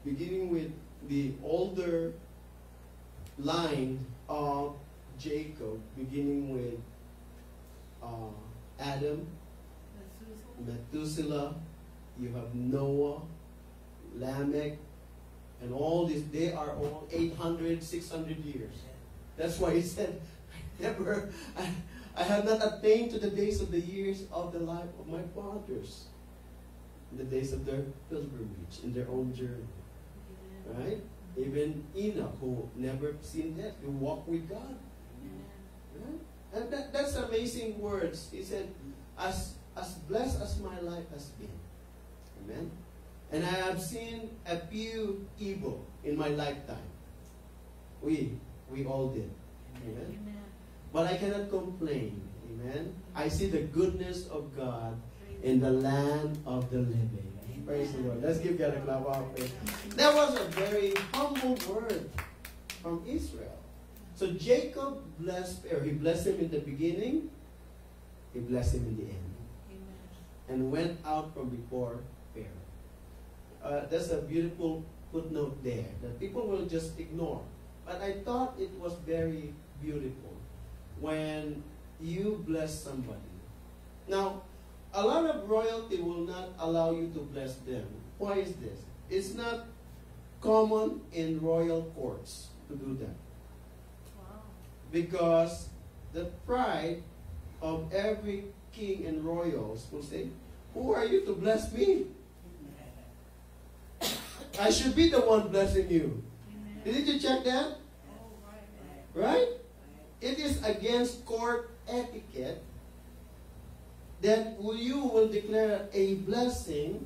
beginning with the older line of Jacob, beginning with Adam, Methuselah, you have Noah, Lamech, and all these, they are all 800, 600 years. That's why he said, never, I have not attained to the days of the years of the life of my fathers, in the days of their pilgrimage, in their own journey. Right? Even Enoch, who never seen death, who walked with God. Right? And that's amazing words. He said, as blessed as my life has been. Amen. And I have seen a few evil in my lifetime. We all did. Amen. But I cannot complain. Amen. I see the goodness of God in the land of the living. Praise the Lord. Let's give God a clap offering. That was a very humble word from Israel. So Jacob blessed, or he blessed him in the beginning, he blessed him in the end. And went out from before Pharaoh. That's a beautiful footnote there that people will just ignore. But I thought it was very beautiful when you bless somebody. Now, a lot of royalty will not allow you to bless them. Why is this? It's not common in royal courts to do that. Wow. Because the pride of every king and royals will say, who are you to bless me? I should be the one blessing you. Didn't you check that? Oh, Right? It is against court etiquette that you will declare a blessing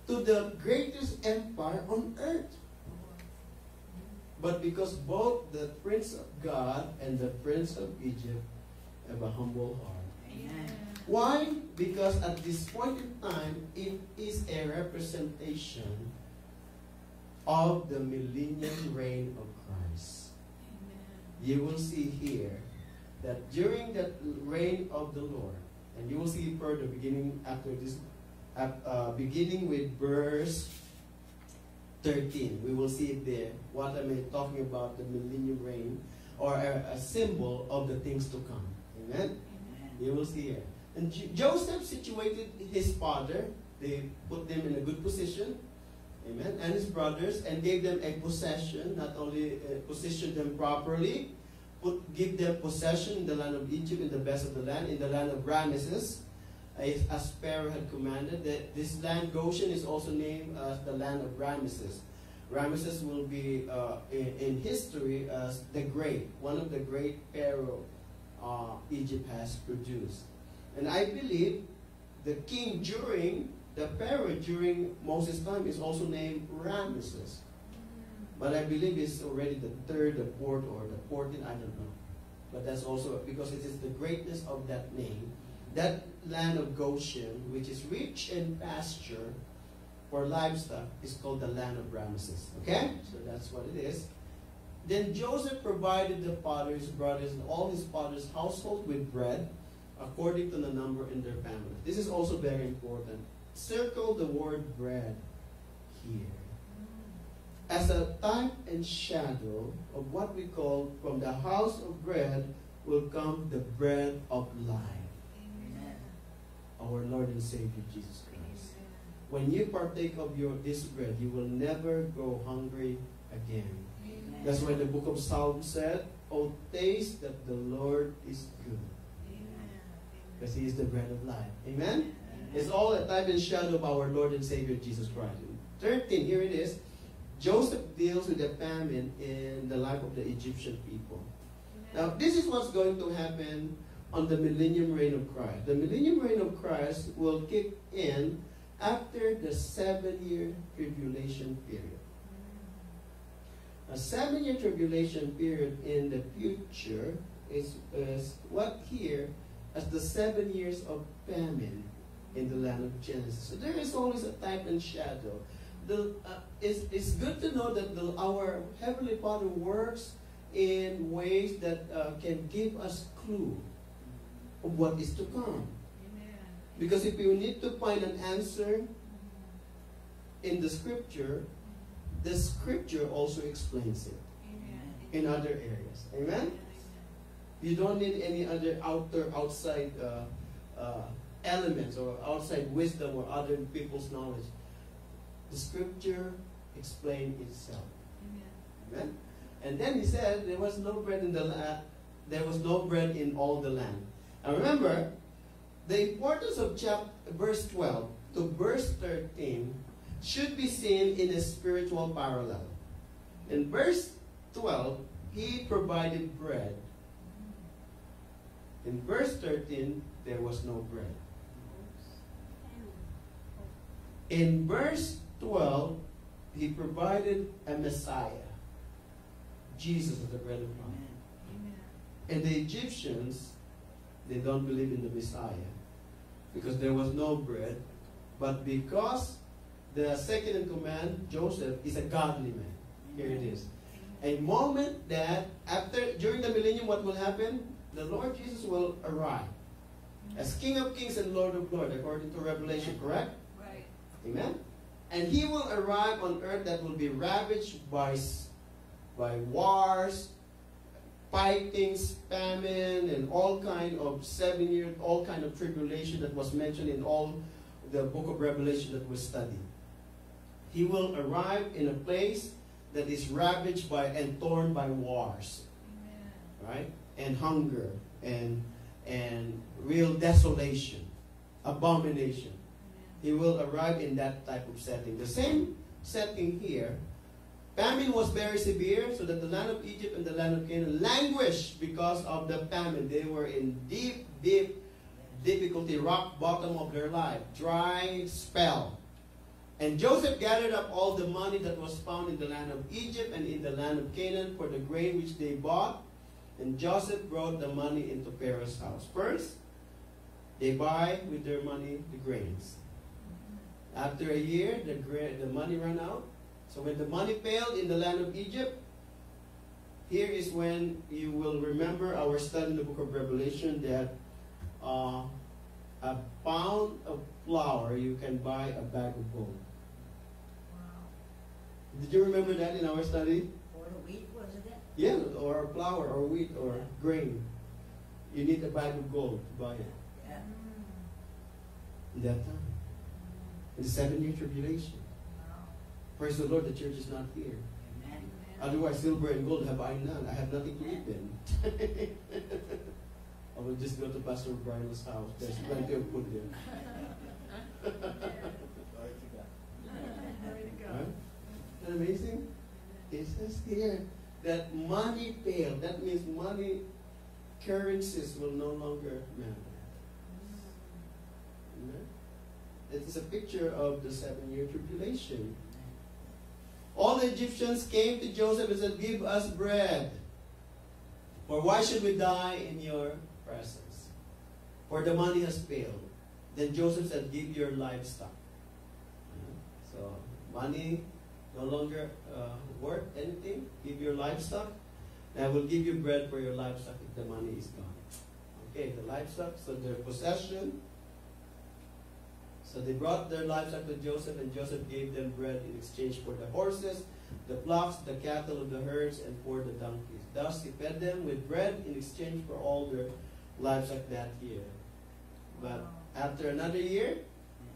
to the greatest empire on earth. But because both the Prince of God and the Prince of Egypt have a humble heart. Amen. Why? Because at this point in time, it is a representation of the millennium reign of Christ. You will see here that during the reign of the Lord, and you will see further beginning after this, beginning with verse 13. We will see it there. What am I talking about? The millennium reign, or a symbol of the things to come. Amen? You will see here. And Joseph situated his father. They put them in a good position. Amen. And his brothers, and gave them a possession. Not only positioned them properly, give them possession in the land of Egypt, in the best of the land, in the land of Ramesses, as Pharaoh had commanded. This land, Goshen, is also named as the land of Ramesses. Ramesses will be in history as the great, one of the great Pharaoh Egypt has produced. And I believe the king during the Pharaoh during Moses' time is also named Ramesses. But I believe it's already the third, the fourth, or the 14th, I don't know. But that's also because it is the greatness of that name. That land of Goshen, which is rich in pasture for livestock, is called the land of Ramesses. Okay? So that's what it is. Then Joseph provided the father, his brothers, and all his father's household with bread, according to the number in their families. This is also very important. Circle the word bread here as a type and shadow of what we call, from the house of bread will come the bread of life. Amen. Our Lord and Savior Jesus Christ. When you partake of this bread, you will never go hungry again. Amen. That's why the book of Psalms said, "Oh, taste that the Lord is good." Amen. Because He is the bread of life. Amen? It's all a type and shadow of our Lord and Savior Jesus Christ. 13, here it is. Joseph deals with the famine in the life of the Egyptian people. Now, this is what's going to happen on the millennium reign of Christ. The millennium reign of Christ will kick in after the 7-year tribulation period. A 7-year tribulation period in the future is what here as the 7 years of famine in the land of Genesis. So there is always a type and shadow. It's good to know that our Heavenly Father works in ways that can give us clue of what is to come. Amen. Because if you need to find an answer in the Scripture also explains it Amen. in other areas. Amen? You don't need any other outside elements or outside wisdom or other people's knowledge. The Scripture explains itself. Amen. Amen? And then he said, there was no bread in the land. There was no bread in all the land. And remember, the importance of verse 12 to verse 13 should be seen in a spiritual parallel. In verse 12, he provided bread. In verse 13, there was no bread. In verse 12, he provided a Messiah. Jesus is the bread of life. Amen. And the Egyptians, they don't believe in the Messiah because there was no bread. But because the second in command, Joseph, is a godly man. Here it is. A moment that during the millennium, what will happen? The Lord Jesus will arrive as King of Kings and Lord of Lords, according to Revelation, correct? Right. Amen? And he will arrive on earth that will be ravaged by wars, fightings, famine, and all kind of 7 years, all kind of tribulation that was mentioned in all the book of Revelation that we studied. He will arrive in a place that is ravaged by and torn by wars, Amen. right? And hunger and real desolation, abomination. He will arrive in that type of setting. The same setting here. Famine was very severe, so that the land of Egypt and the land of Canaan languished because of the famine. They were in deep, deep difficulty, rock bottom of their life, dry spell. And Joseph gathered up all the money that was found in the land of Egypt and in the land of Canaan for the grain which they bought. And Joseph brought the money into Pharaoh's house. First, they buy with their money the grains. After a year, the money ran out. So when the money failed in the land of Egypt, here is when you will remember our study in the book of Revelation that a pound of flour, you can buy a bag of gold. Wow. Did you remember that in our study? For the wheat, wasn't it? Yeah, or flour or wheat or grain. You need a bag of gold to buy it. Yeah. In that time. In the 7-year tribulation. Wow. Praise the Lord, the church is not here. Amen. Otherwise, silver and gold have I none. I have nothing to eat then. I will just go to Pastor Brian's house. There's plenty of food there. Glory to God. Right? Isn't that amazing? It says here that money failed. That means money currencies will no longer matter. Amen? It is a picture of the 7-year tribulation. All the Egyptians came to Joseph and said, "Give us bread. For why should we die in your presence? For the money has failed." Then Joseph said, "Give your livestock." So money no longer worth anything. Give your livestock. And I will give you bread for your livestock if the money is gone. Okay, the livestock, so their possession. So they brought their livestock to Joseph, and Joseph gave them bread in exchange for the horses, the flocks, the cattle of the herds, and for the donkeys. Thus he fed them with bread in exchange for all their livestock that year. But after another year,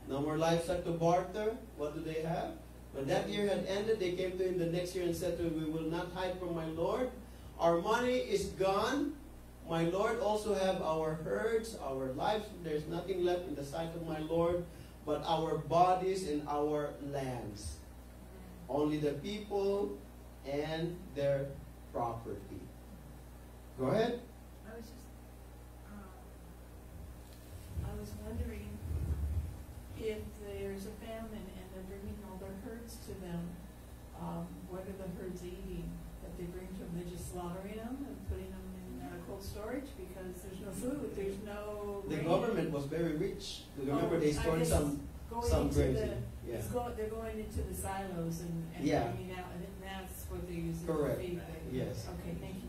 no more livestock to barter. What do they have? When that year had ended, they came to him the next year and said to him, "We will not hide from my Lord. Our money is gone. My Lord also have our herds, our lives. There's nothing left in the sight of my Lord but our bodies and our lands. Only the people and their property." Go ahead. I was wondering if there's a famine and they're bringing all their herds to them, what are the herds eating that they bring to them? They just slaughtering them and putting them in cold storage because there's no food, there's no The rain. government was very rich. Remember, Oh, they I stored guess some going into grains. the- Yeah. They're going into the silos and Yeah. bringing out, and that's what they're using Correct. to feed the. Yes. Okay, thank you.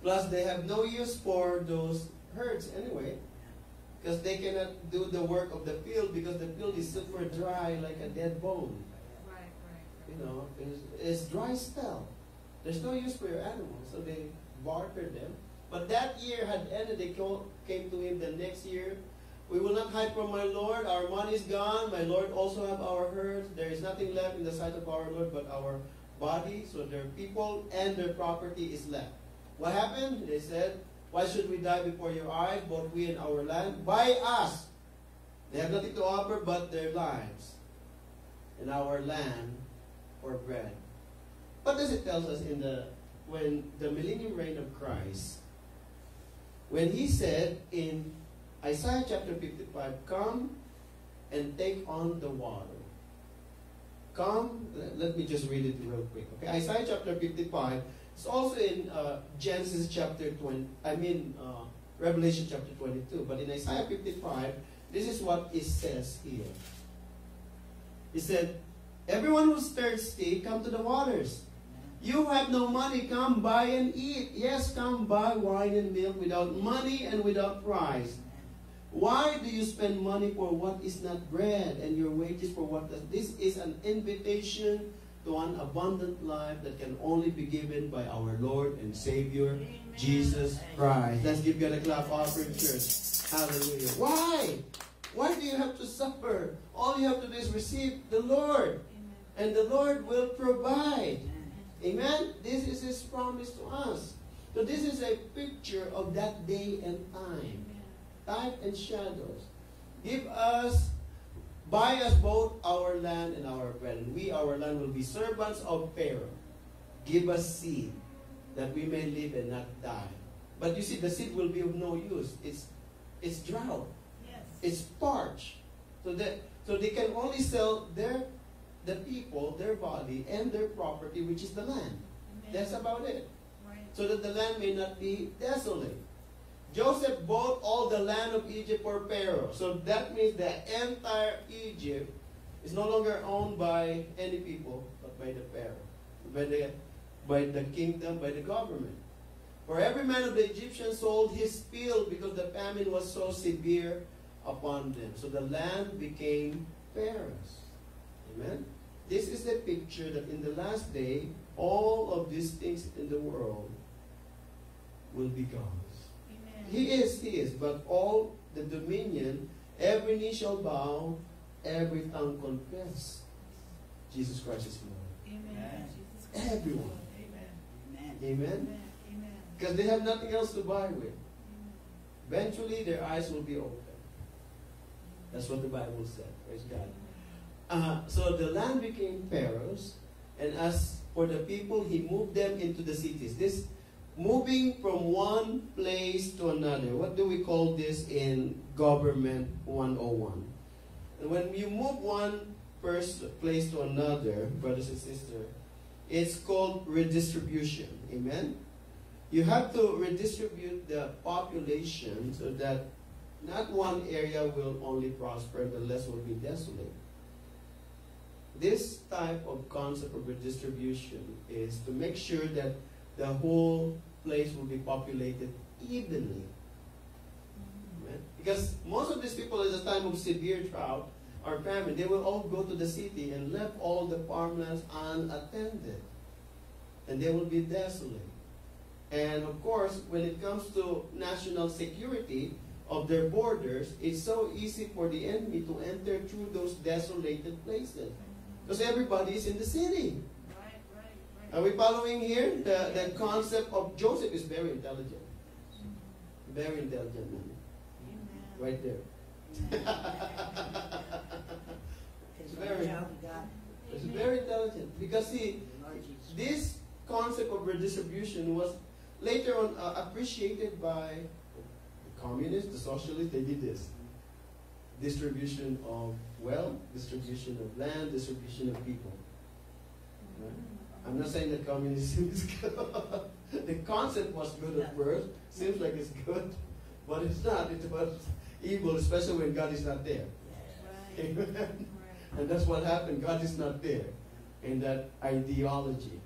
Plus, they have no use for those herds anyway, because they cannot do the work of the field because the field is super dry like a dead bone. Right. You know, it's dry spell. There's no use for your animals, so they bartered them. But that year had ended. They came to him the next year. We will not hide from my Lord. Our money is gone. My Lord also have our herds. There is nothing left in the sight of our Lord but our body. So their people and their property is left. What happened? They said, why should we die before your eyes, both we and our land? Buy us. They have nothing to offer but their lives and our land for bread. What does it tell us when the millennium reign of Christ? When he said in Isaiah chapter 55, come and take on the water. Come, let me just read it real quick. Okay, Isaiah chapter 55. It's also in Genesis chapter 20. Revelation chapter 22. But in Isaiah 55, this is what it says here. It said, everyone who's thirsty, come to the waters. You have no money, come buy and eat. Yes, come buy wine and milk without money and without price. Why do you spend money for what is not bread and your wages for what does? This is an invitation to an abundant life that can only be given by our Lord and Savior, Jesus Christ. Let's give God a clap offering, church. Hallelujah. Why? Why do you have to suffer? All you have to do is receive the Lord. And the Lord will provide. Amen? This is His promise to us. So this is a picture of that day and time. Type and shadows. Buy us both our land and our bread. And we, our land, will be servants of Pharaoh. Give us seed, that we may live and not die. But you see, the seed will be of no use. It's drought. Yes. It's parched. So they can only sell the people, their body, and their property, which is the land. Amen. That's about it. Right. So that the land may not be desolate. Joseph bought all the land of Egypt for Pharaoh. So that means the entire Egypt is no longer owned by any people, but by the Pharaoh, by the kingdom, by the government. For every man of the Egyptians sold his field because the famine was so severe upon them. So the land became Pharaoh's. Amen? This is the picture that in the last day, all of these things in the world will be gone. He is, but all the dominion, every knee shall bow, every tongue confess. Jesus Christ is Lord. Amen. Everyone. Amen. Amen? Amen. Because they have nothing else to buy with. Eventually, their eyes will be open. That's what the Bible said. Praise God. So the land became Pharaoh's, and as for the people, he moved them into the cities. This moving from one place to another. What do we call this in Government 101? And when you move one place to another, brothers and sisters, it's called redistribution. Amen? You have to redistribute the population so that not one area will only prosper, the rest will be desolate. This type of concept of redistribution is to make sure that the whole place will be populated evenly. Amen? Because most of these people at the time of severe drought or famine, they will all go to the city and left all the farmlands unattended. And they will be desolate. And of course, when it comes to national security of their borders, it's so easy for the enemy to enter through those desolated places. Because everybody is in the city. Are we following here? The concept of Joseph is very intelligent. Very intelligent man. Right there. It's very intelligent. Because see, this concept of redistribution was later on appreciated by the communists, the socialists. They did this. Distribution of wealth, distribution of land, distribution of people. Right? I'm not saying that communism is good. The concept was good at first. Seems like it's good, but it's not. It was evil, especially when God is not there. Right. Amen. Right. And that's what happened. God is not there in that ideology.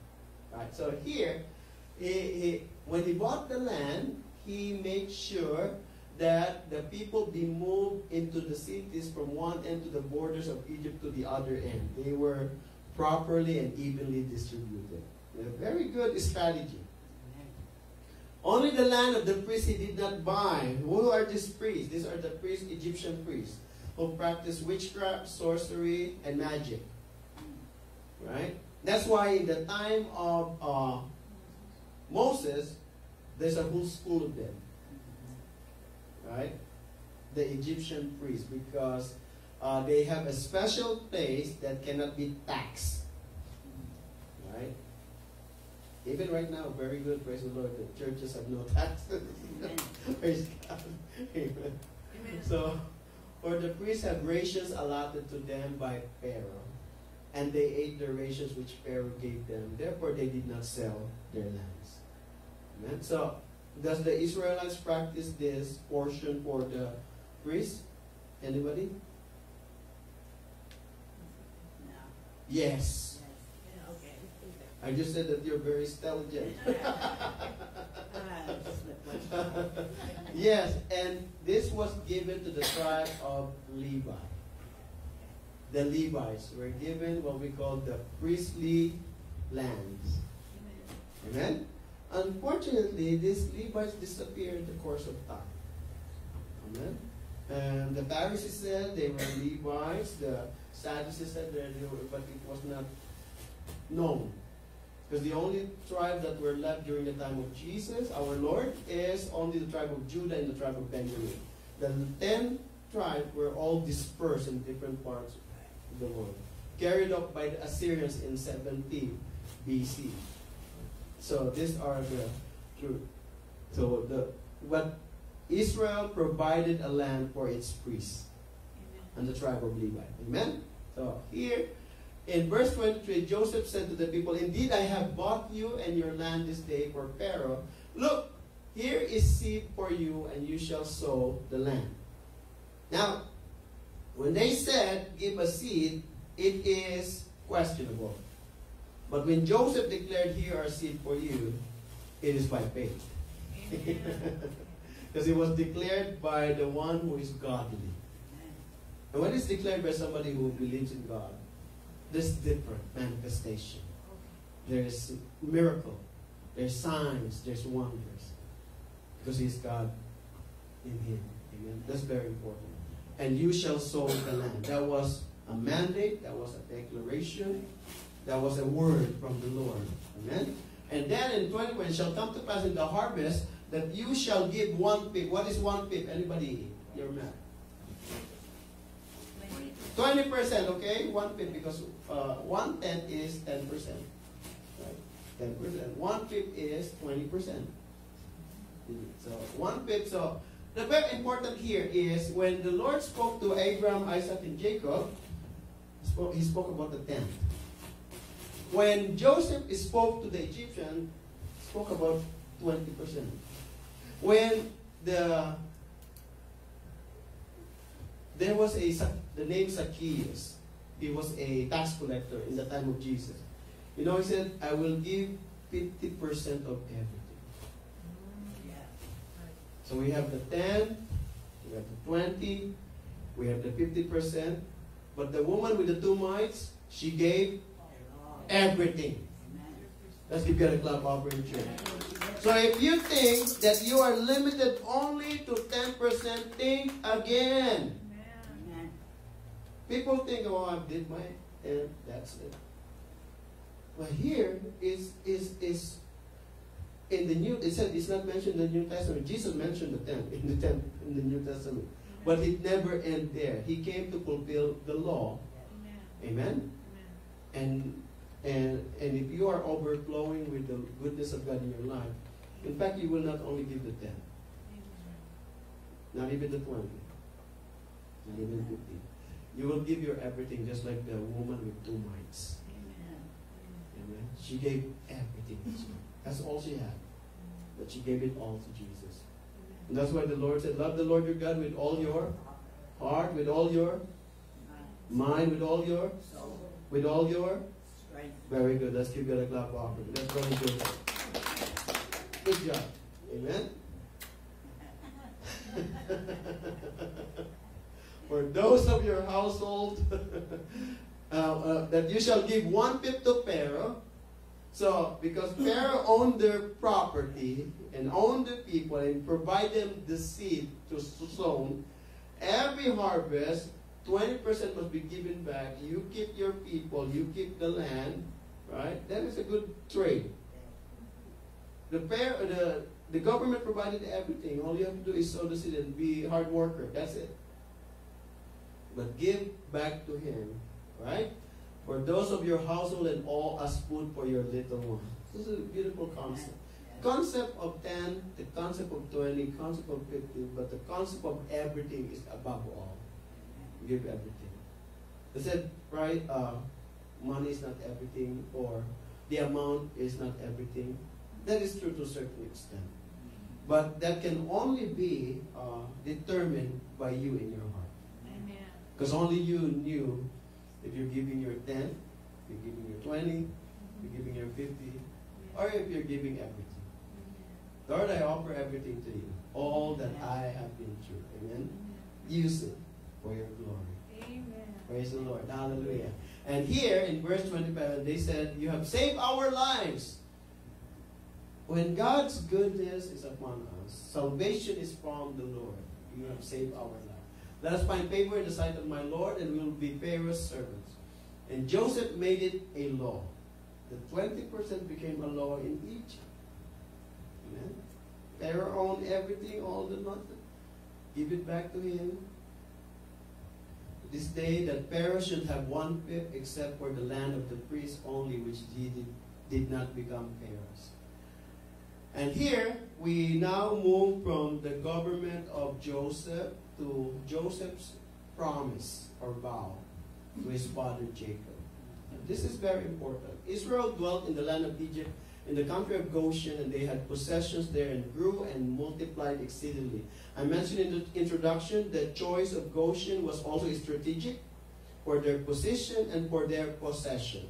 Right. So here, when he bought the land, he made sure that the people be moved into the cities from one end to the borders of Egypt to the other end. They were properly and evenly distributed. A very good strategy. Only the land of the priests he did not buy. Who are these priests? These are the priests, Egyptian priests, who practice witchcraft, sorcery, and magic. Right? That's why in the time of Moses, there's a whole school of them. Right? The Egyptian priests, because they have a special place that cannot be taxed. Right? Even right now, very good, praise the Lord, the churches have no taxes. Praise God. Amen. Amen. So, for the priests have rations allotted to them by Pharaoh, and they ate the rations which Pharaoh gave them. Therefore, they did not sell their lands. Amen. So, does the Israelites practice this portion for the priests? Anybody? No. Yes. Yeah, okay. I just said that you're very intelligent. Yes, and this was given to the tribe of Levi. The Levites were given what we call the priestly lands. Amen? Unfortunately, these Levites disappeared in the course of time. Amen? And the Pharisees said they were Levites. The Sadducees said they were, but it was not known. Because the only tribe that were left during the time of Jesus, our Lord, is only the tribe of Judah and the tribe of Benjamin. The 10 tribes were all dispersed in different parts of the world, carried up by the Assyrians in 70 BC. So these are the truth. So what Israel provided a land for its priests and the tribe of Levi. Amen? So here, in verse 23, Joseph said to the people, "Indeed, I have bought you and your land this day for Pharaoh. Look, here is seed for you, and you shall sow the land." Now, when they said, "Give a seed," it is questionable. But when Joseph declared, "Here are seed for you," it is by faith. Because it was declared by the one who is godly. And when it's declared by somebody who believes in God, there's different manifestation. There's miracle. There's signs. There's wonders. Because He's God in Him. Amen. That's very important. And you shall sow the land. That was a mandate. That was a declaration. That was a word from the Lord. Amen. And then in 21, it shall come to pass in the harvest that you shall give 1/5. What is 1/5? Anybody? Your math. 20%, okay? 1/5, because 1/10 is 10%. Right? 10%. 1/5 is 20%. So 1/5. So the very important here is when the Lord spoke to Abraham, Isaac, and Jacob, he spoke about the 10th. When Joseph spoke to the Egyptian, he spoke about 20%. When there was the name Zacchaeus. He was a tax collector in the time of Jesus. You know, he said, "I will give 50% of everything." So we have the 10, we have the 20, we have the 50%. But the woman with the 2 mites, she gave everything. Let's give God a clap offering, church. So if you think that you are limited only to 10%, think again. People think, "Oh, I did my 10, that's it." But here is in the New. It said it's not mentioned in the New Testament. Jesus mentioned the 10 in the New Testament, but it never ended there. He came to fulfill the law. Amen. And if you are overflowing with the goodness of God in your life, in fact, you will not only give the 10, not even the 20, not even 50. You will give your everything, just like the woman with 2 mites. Amen. She gave everything. That's all she had. But she gave it all to Jesus. And that's why the Lord said, love the Lord your God with all your heart, with all your mind, with all your with all your Strength. very good. Let's give God a clap offering. That's really good. Good job. Amen. For those of your household that you shall give 1/5 to Pharaoh. So, because Pharaoh owned their property and owned the people and provide them the seed to sow, every harvest, 20% must be given back. You keep your people, you keep the land, right? That is a good trade. The government provided everything. All you have to do is sow the seed and be a hard worker. That's it. But give back to him, right? For those of your household and all as food for your little ones. This is a beautiful concept. Concept of 10, the concept of 20, concept of 50, but the concept of everything is above all. Give everything. They said, right, money is not everything, or the amount is not everything. That is true to a certain extent. But that can only be determined by you in your heart. Amen. Because only you knew if you're giving your 10, if you're giving your 20, if you're giving your 50, or if you're giving everything. Lord, I offer everything to you. All that I have been through. Amen. Use it for your glory. Amen. Praise the Lord. Hallelujah. And here in verse 25, they said, you have saved our lives. When God's goodness is upon us, salvation is from the Lord. You have saved our lives. Let us find favor in the sight of my Lord, and we will be Pharaoh's servants. And Joseph made it a law. The 20% became a law in Egypt. Amen. Pharaoh owned everything, all the nothing. Give it back to him. This day that Pharaoh should have 1/5 except for the land of the priests only, which did not become Pharaoh's. And here we now move from the government of Joseph to Joseph's promise or vow to his father Jacob. And this is very important. Israel dwelt in the land of Egypt, in the country of Goshen, and they had possessions there and grew and multiplied exceedingly. I mentioned in the introduction that choice of Goshen was also strategic for their position and for their possession.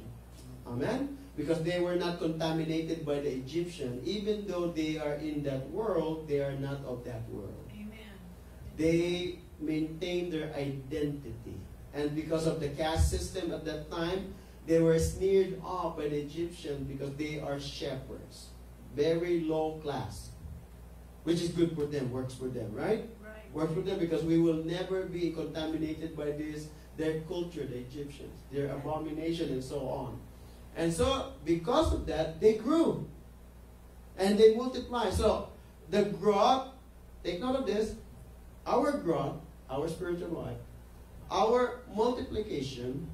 Amen? Because they were not contaminated by the Egyptian. Even though they are in that world, they are not of that world. Amen. They maintain their identity. And because of the caste system at that time, they were sneered off by the Egyptians because they are shepherds. Very low class. Which is good for them, works for them, right? Right. Works for them because we will never be contaminated by this, their culture, the Egyptians, their abomination and so on. And so, because of that, they grew. And they multiplied. So, the growth, take note of this, our growth, our spiritual life, our multiplication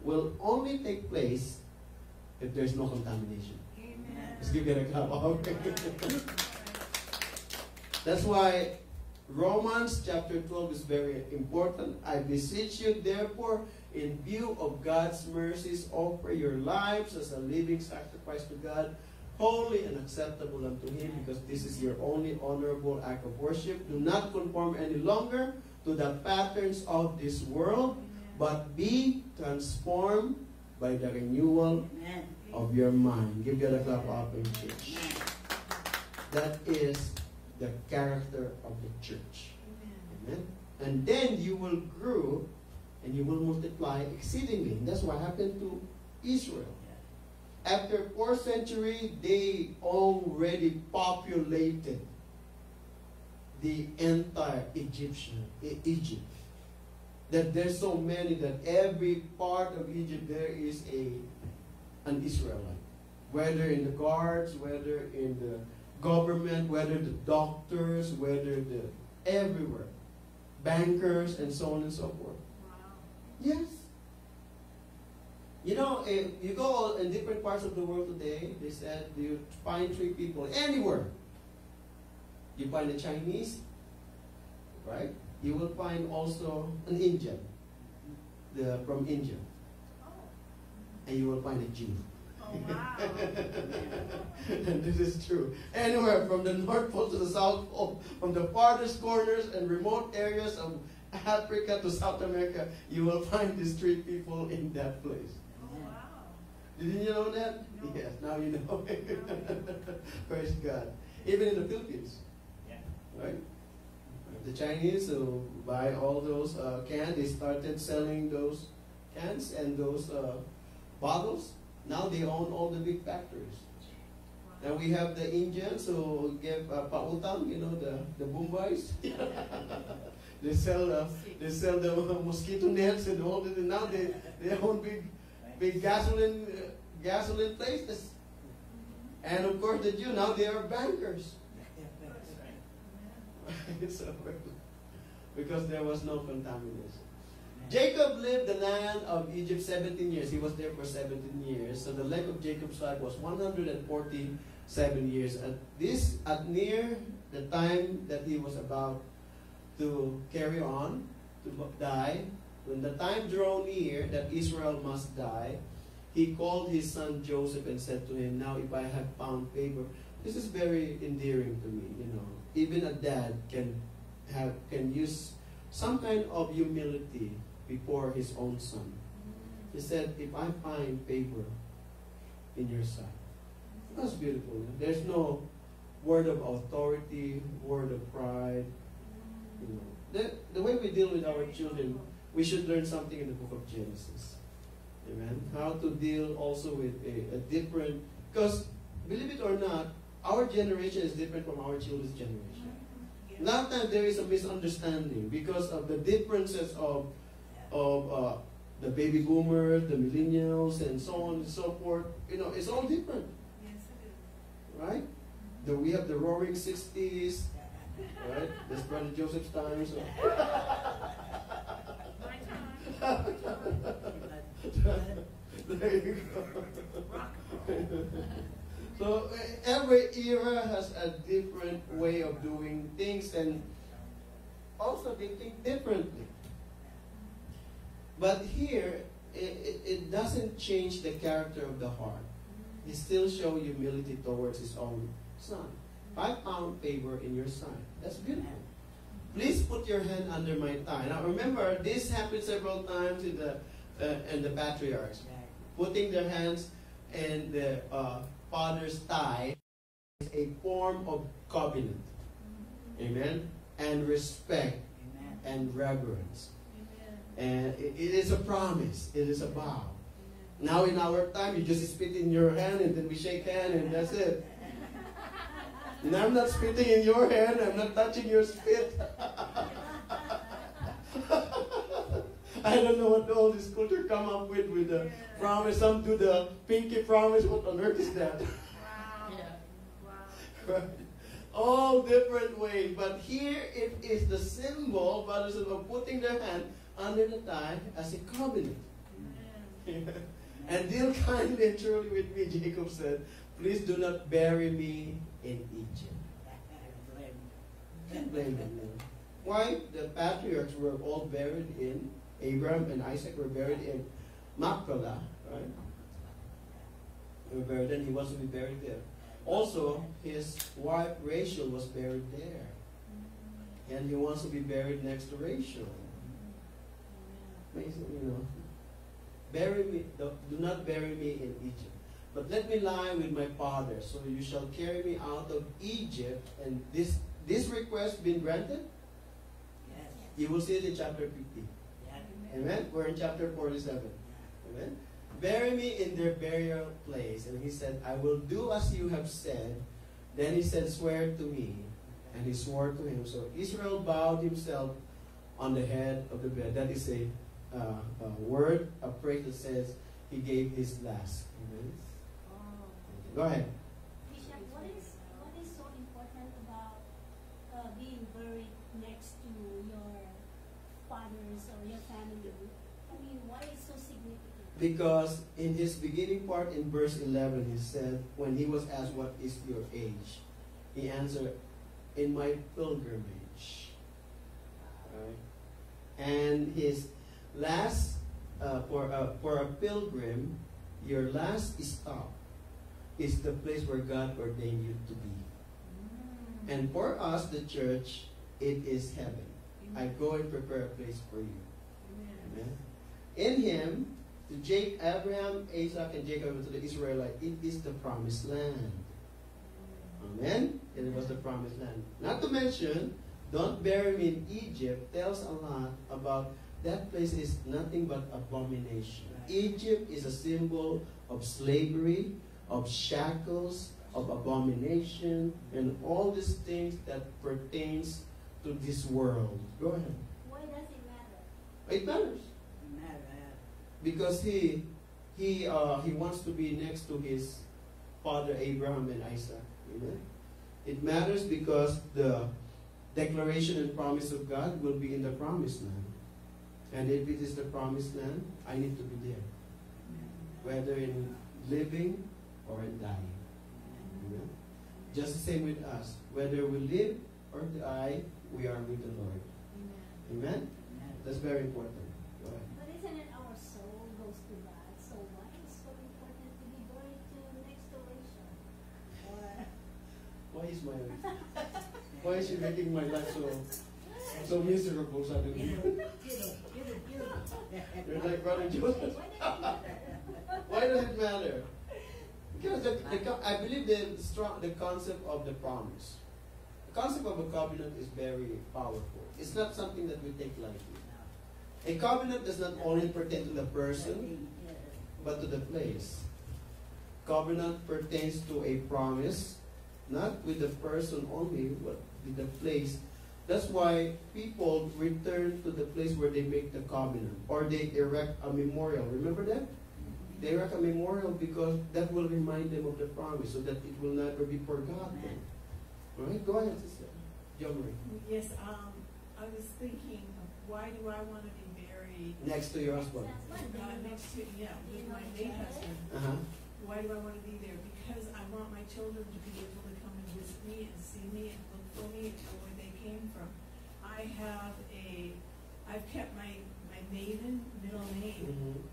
will only take place if there's no contamination. Amen. Let's give it a clap. Okay. That's why Romans chapter 12 is very important. I beseech you, therefore, in view of God's mercies, offer your lives as a living sacrifice to God, holy and acceptable unto Him, because this is your only honorable act of worship. Do not conform any longer to the patterns of this world, but be transformed by the renewal of your mind. Give God a clap up in church. That is the character of the church. Amen. And then you will grow and you will multiply exceedingly. That's what happened to Israel. After 4th century, they already populated the entire Egypt. That there's so many that every part of Egypt there is an Israelite. Whether in the guards, whether in the government, whether the doctors, whether the everywhere. Bankers and so on and so forth. Wow. Yes. You know, if you go in different parts of the world today, they said you find 3 people anywhere. You find a Chinese, right? You will find also an Indian, from India. Oh. And you will find a Jew. Oh. wow. And this is true. Anywhere from the North Pole to the South Pole, from the farthest corners and remote areas of Africa to South America, you will find these street people in that place. Oh, wow. Didn't you know that? No. Yes, now you know. Praise God. Even in the Philippines, Yeah. right? The Chinese who buy all those cans, they started selling those cans and those bottles. Now they own all the big factories. Now we have the Indians who give pautang, you know, the Bombays. They sell the mosquito nets and all that. Now they own big gasoline places. And of course the Jew, now they are bankers. So, because there was no contamination. Jacob lived the land of Egypt 17 years. He was there for 17 years. So the length of Jacob's life was 147 years. At near the time that he was about to carry on, to die, when the time drew near that Israel must die, he called his son Joseph and said to him, "Now if I have found favor," this is very endearing to me, you know. Even a dad can use some kind of humility before his own son. He said, "If I find favor in your sight." That's beautiful. There's no word of authority, word of pride. You know, the way we deal with our children, we should learn something in the book of Genesis. Amen. How to deal also with a different, because believe it or not, our generation is different from our children's generation. A lot of times there is a misunderstanding because of the differences of the baby boomers, the millennials, and so on and so forth. You know, it's all different, Yes, it is. right? We have the roaring 60s, right? That's Brother Joseph's time. So. My time. There you go. So every era has a different way of doing things, and also they think differently. But here, it doesn't change the character of the heart. He still show humility towards his own son. I found favor in your sight. That's beautiful. Please put your hand under my thigh. Now remember, this happened several times in the patriarchs. Putting their hands in the father's thigh is a form of covenant. Amen? And respect and reverence. And it is a promise. It is a vow. Now in our time, you just spit in your hand and then we shake hands and that's it. And I'm not spitting in your hand. I'm not touching your spit. I don't know what all this culture come up with the promise. Some do the pinky promise. What on earth is that? Wow. Wow. Right? All different ways. But here it is the symbol, brothers and sisters, of putting their hand under the thigh as a covenant. And deal kindly and truly with me, Jacob said, "Please do not bury me in Egypt." Can't blame them. Why? The patriarchs were all buried in, Abraham and Isaac were buried in Machpelah, right? They were buried, and he wants to be buried there. Also, his wife Rachel was buried there. And he wants to be buried next to Rachel. Amazing, you know. Bury me, do not bury me in Egypt, but let me lie with my father, so you shall carry me out of Egypt. And this request been granted? Yes. You will see it in chapter 50. Amen? We're in chapter 47. Amen? Bury me in their burial place. And he said, "I will do as you have said." Then he said, "Swear to me." And he swore to him. So Israel bowed himself on the head of the bed. That is a word, a phrase that says he gave his last. Amen? Go ahead. Bishop, what is so important about being buried next to your fathers or your family? I mean, why is so significant? Because in his beginning part in verse 11, he said, when he was asked, "What is your age?" he answered, "In my pilgrimage." Right? And his last, for a pilgrim, your last stop is the place where God ordained you to be. And for us, the church, it is heaven. I go and prepare a place for you. Amen. In him, to Abraham, Isaac, and Jacob, and to the Israelite, it is the promised land. Amen. And it was the promised land. Not to mention, don't bury me in Egypt tells a lot about that place is nothing but abomination. Egypt is a symbol of slavery, of shackles, of abomination, and all these things that pertains to this world. Go ahead. Why does it matter? It matters. Because he wants to be next to his father Abraham and Isaac. Amen. It matters because the declaration and promise of God will be in the promised land. And if it is the promised land, I need to be there. Whether in living or in dying. Amen. Just the same with us. Whether we live or die, we are with the Lord. Amen? That's very important. Go ahead. But isn't it our soul goes to God? So why is it so important to be buried to next to Rachel? Why is she making my life so miserable suddenly? You're like Brother Joseph. Why does it matter? Because I believe the concept of the promise. The concept of a covenant is very powerful. It's not something that we take lightly. A covenant does not only pertain to the person, but to the place. Covenant pertains to a promise, not with the person only, but with the place. That's why people return to the place where they make the covenant, or they erect a memorial. Remember that? They erect a memorial because that will remind them of the promise, so that it will never be forgotten. All right, go ahead, sister. Jo Marie. Yes, I was thinking, why do I want to be buried Next to your husband. next to, with my late husband? Uh-huh. Why do I want to be there? Because I want my children to be able to come and visit me and see me and look for me and know where they came from. I've kept my maiden middle name,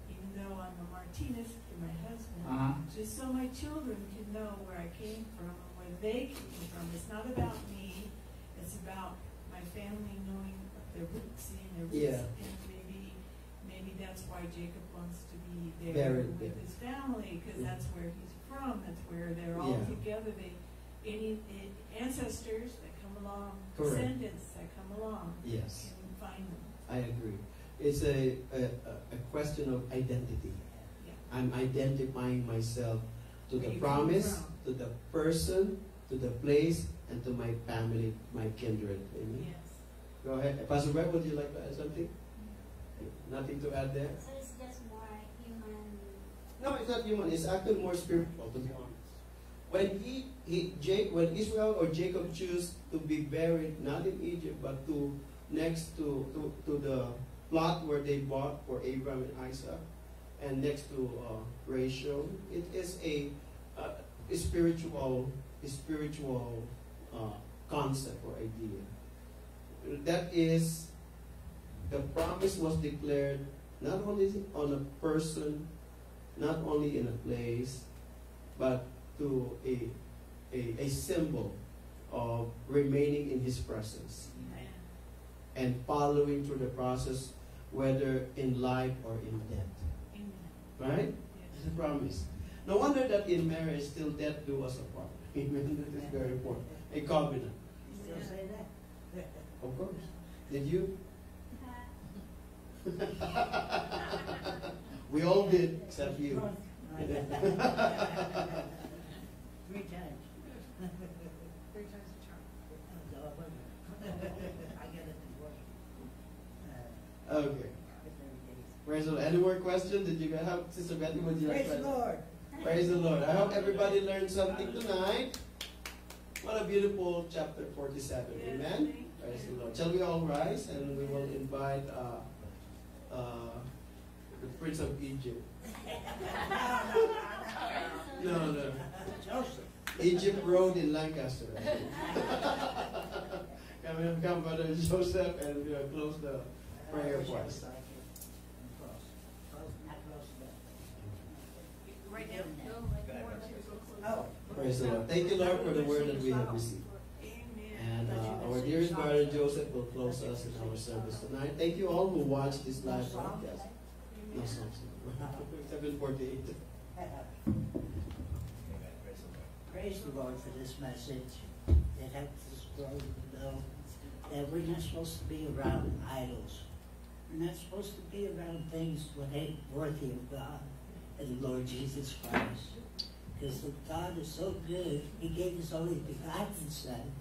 even though I'm a Martinez to my husband, just so my children can know where I came from and where they came from. It's not about me, it's about my family knowing their roots, seeing their roots. And maybe that's why Jacob wants to be there with his family, because that's where he's from, that's where they're all together. Any ancestors that come along, descendants that come along, Yes, can find them. I agree. It's a question of identity. I'm identifying myself to the promise, to the person, to the place, and to my family, my kindred. Amen. Yes. Go ahead. Pastor Brett, would you like to add something? Nothing to add there? So it's just more human. No, it's not human. It's actually more spiritual, to be honest. When when Israel or Jacob choose to be buried not in Egypt but next to the plot where they bought for Abraham and Isaac, and next to Rachel, it is a spiritual concept or idea. That is, the promise was declared not only on a person, not only in a place, but to a symbol of remaining in His presence and following through the process, whether in life or in death. Right? It's a promise. No wonder that in marriage, till death do us apart. Amen. That is very important. A covenant. You still say that? Of course. Did you? We all did, except you. 3 times. 3 times the charm. I get it before. Okay. Praise the Lord. Any more questions? Did you have, Sister Betty, would you like Praise to? the Lord. Praise the Lord. I hope everybody learned something tonight. What a beautiful chapter 47. Amen. Praise the Lord. Shall we all rise and we will invite the Prince of Egypt. No. Joseph. Egypt Road in Lancaster. Come, Brother Joseph, and we'll close the prayer for us. Right now? Oh, Praise the Lord. Thank you, Lord, for the word that we have received. And our dearest brother Joseph will close us in our service tonight. Thank you all who watched this live broadcast. No songs. 7:48. praise the Lord for this message. It helps us grow to know that we're not supposed to be around idols. We're not supposed to be around things that ain't worthy of God and the Lord Jesus Christ. Because God is so good, He gave His only begotten Son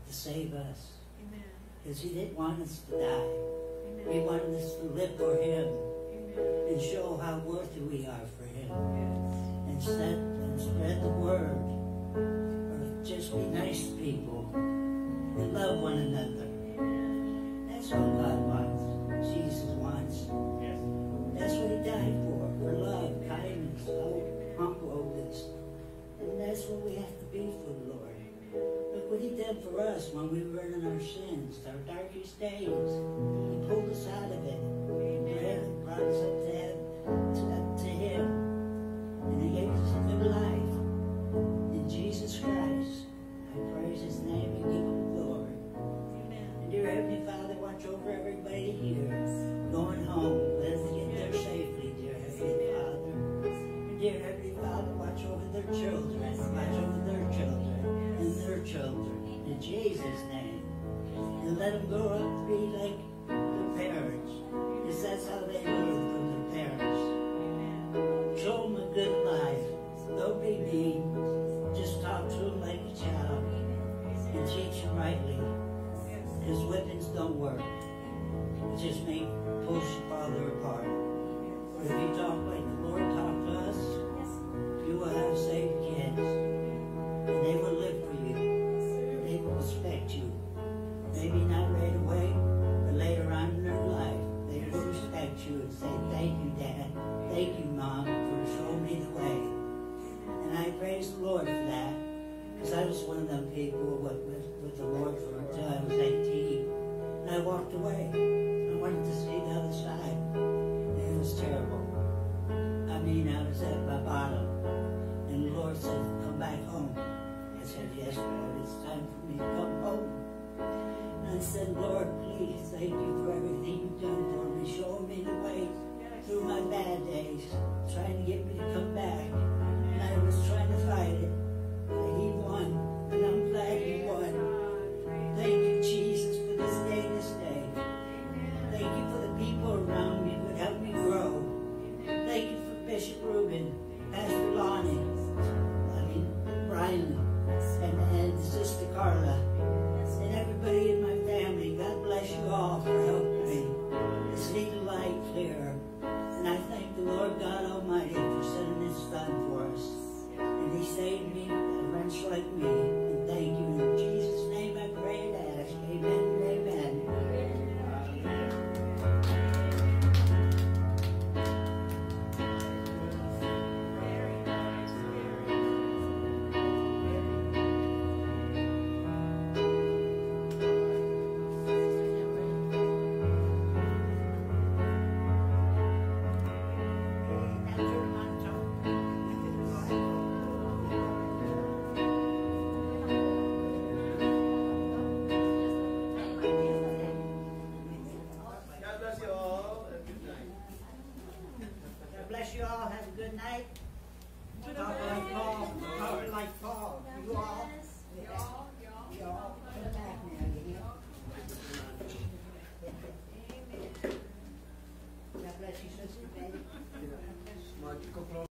to save us. Amen. Because He didn't want us to die. He Amen. wanted us to live for Him Amen. and show how worthy we are for Him. Yes. And spread the word. Or just be nice to people and love one another. That's all God wants. Jesus wants. That's what He died for love, kindness, hope, humbleness. And that's what we have to be for the Lord. Look what He did for us when we were in our sins, our darkest days. He pulled us out of it. Amen. Brought us up to Him. And He gave us a new life in Jesus Christ. I praise His name and give Him glory. And dear Heavenly Father, watch over everybody here going home. Let them get there safely, dear Heavenly Father. And dear Heavenly Father, watch over their children. Watch over their children and their children. In Jesus' name. And let them grow up to be like their parents. Because that's how they learn from their parents. Show them a good life. Don't be mean. Just talk to them like a child. And teach them rightly. Because whippings don't work. It just make push your father apart. But if you talk like the Lord talked to us, you will have saved kids. And they will live for you. They will respect you. Maybe not right away, but later on in their life, they will respect you and say, thank you, Dad. Thank you, Mom, for showing me the way. And I praise the Lord for that. Because I was one of them people with the Lord until I was 18. And I walked away.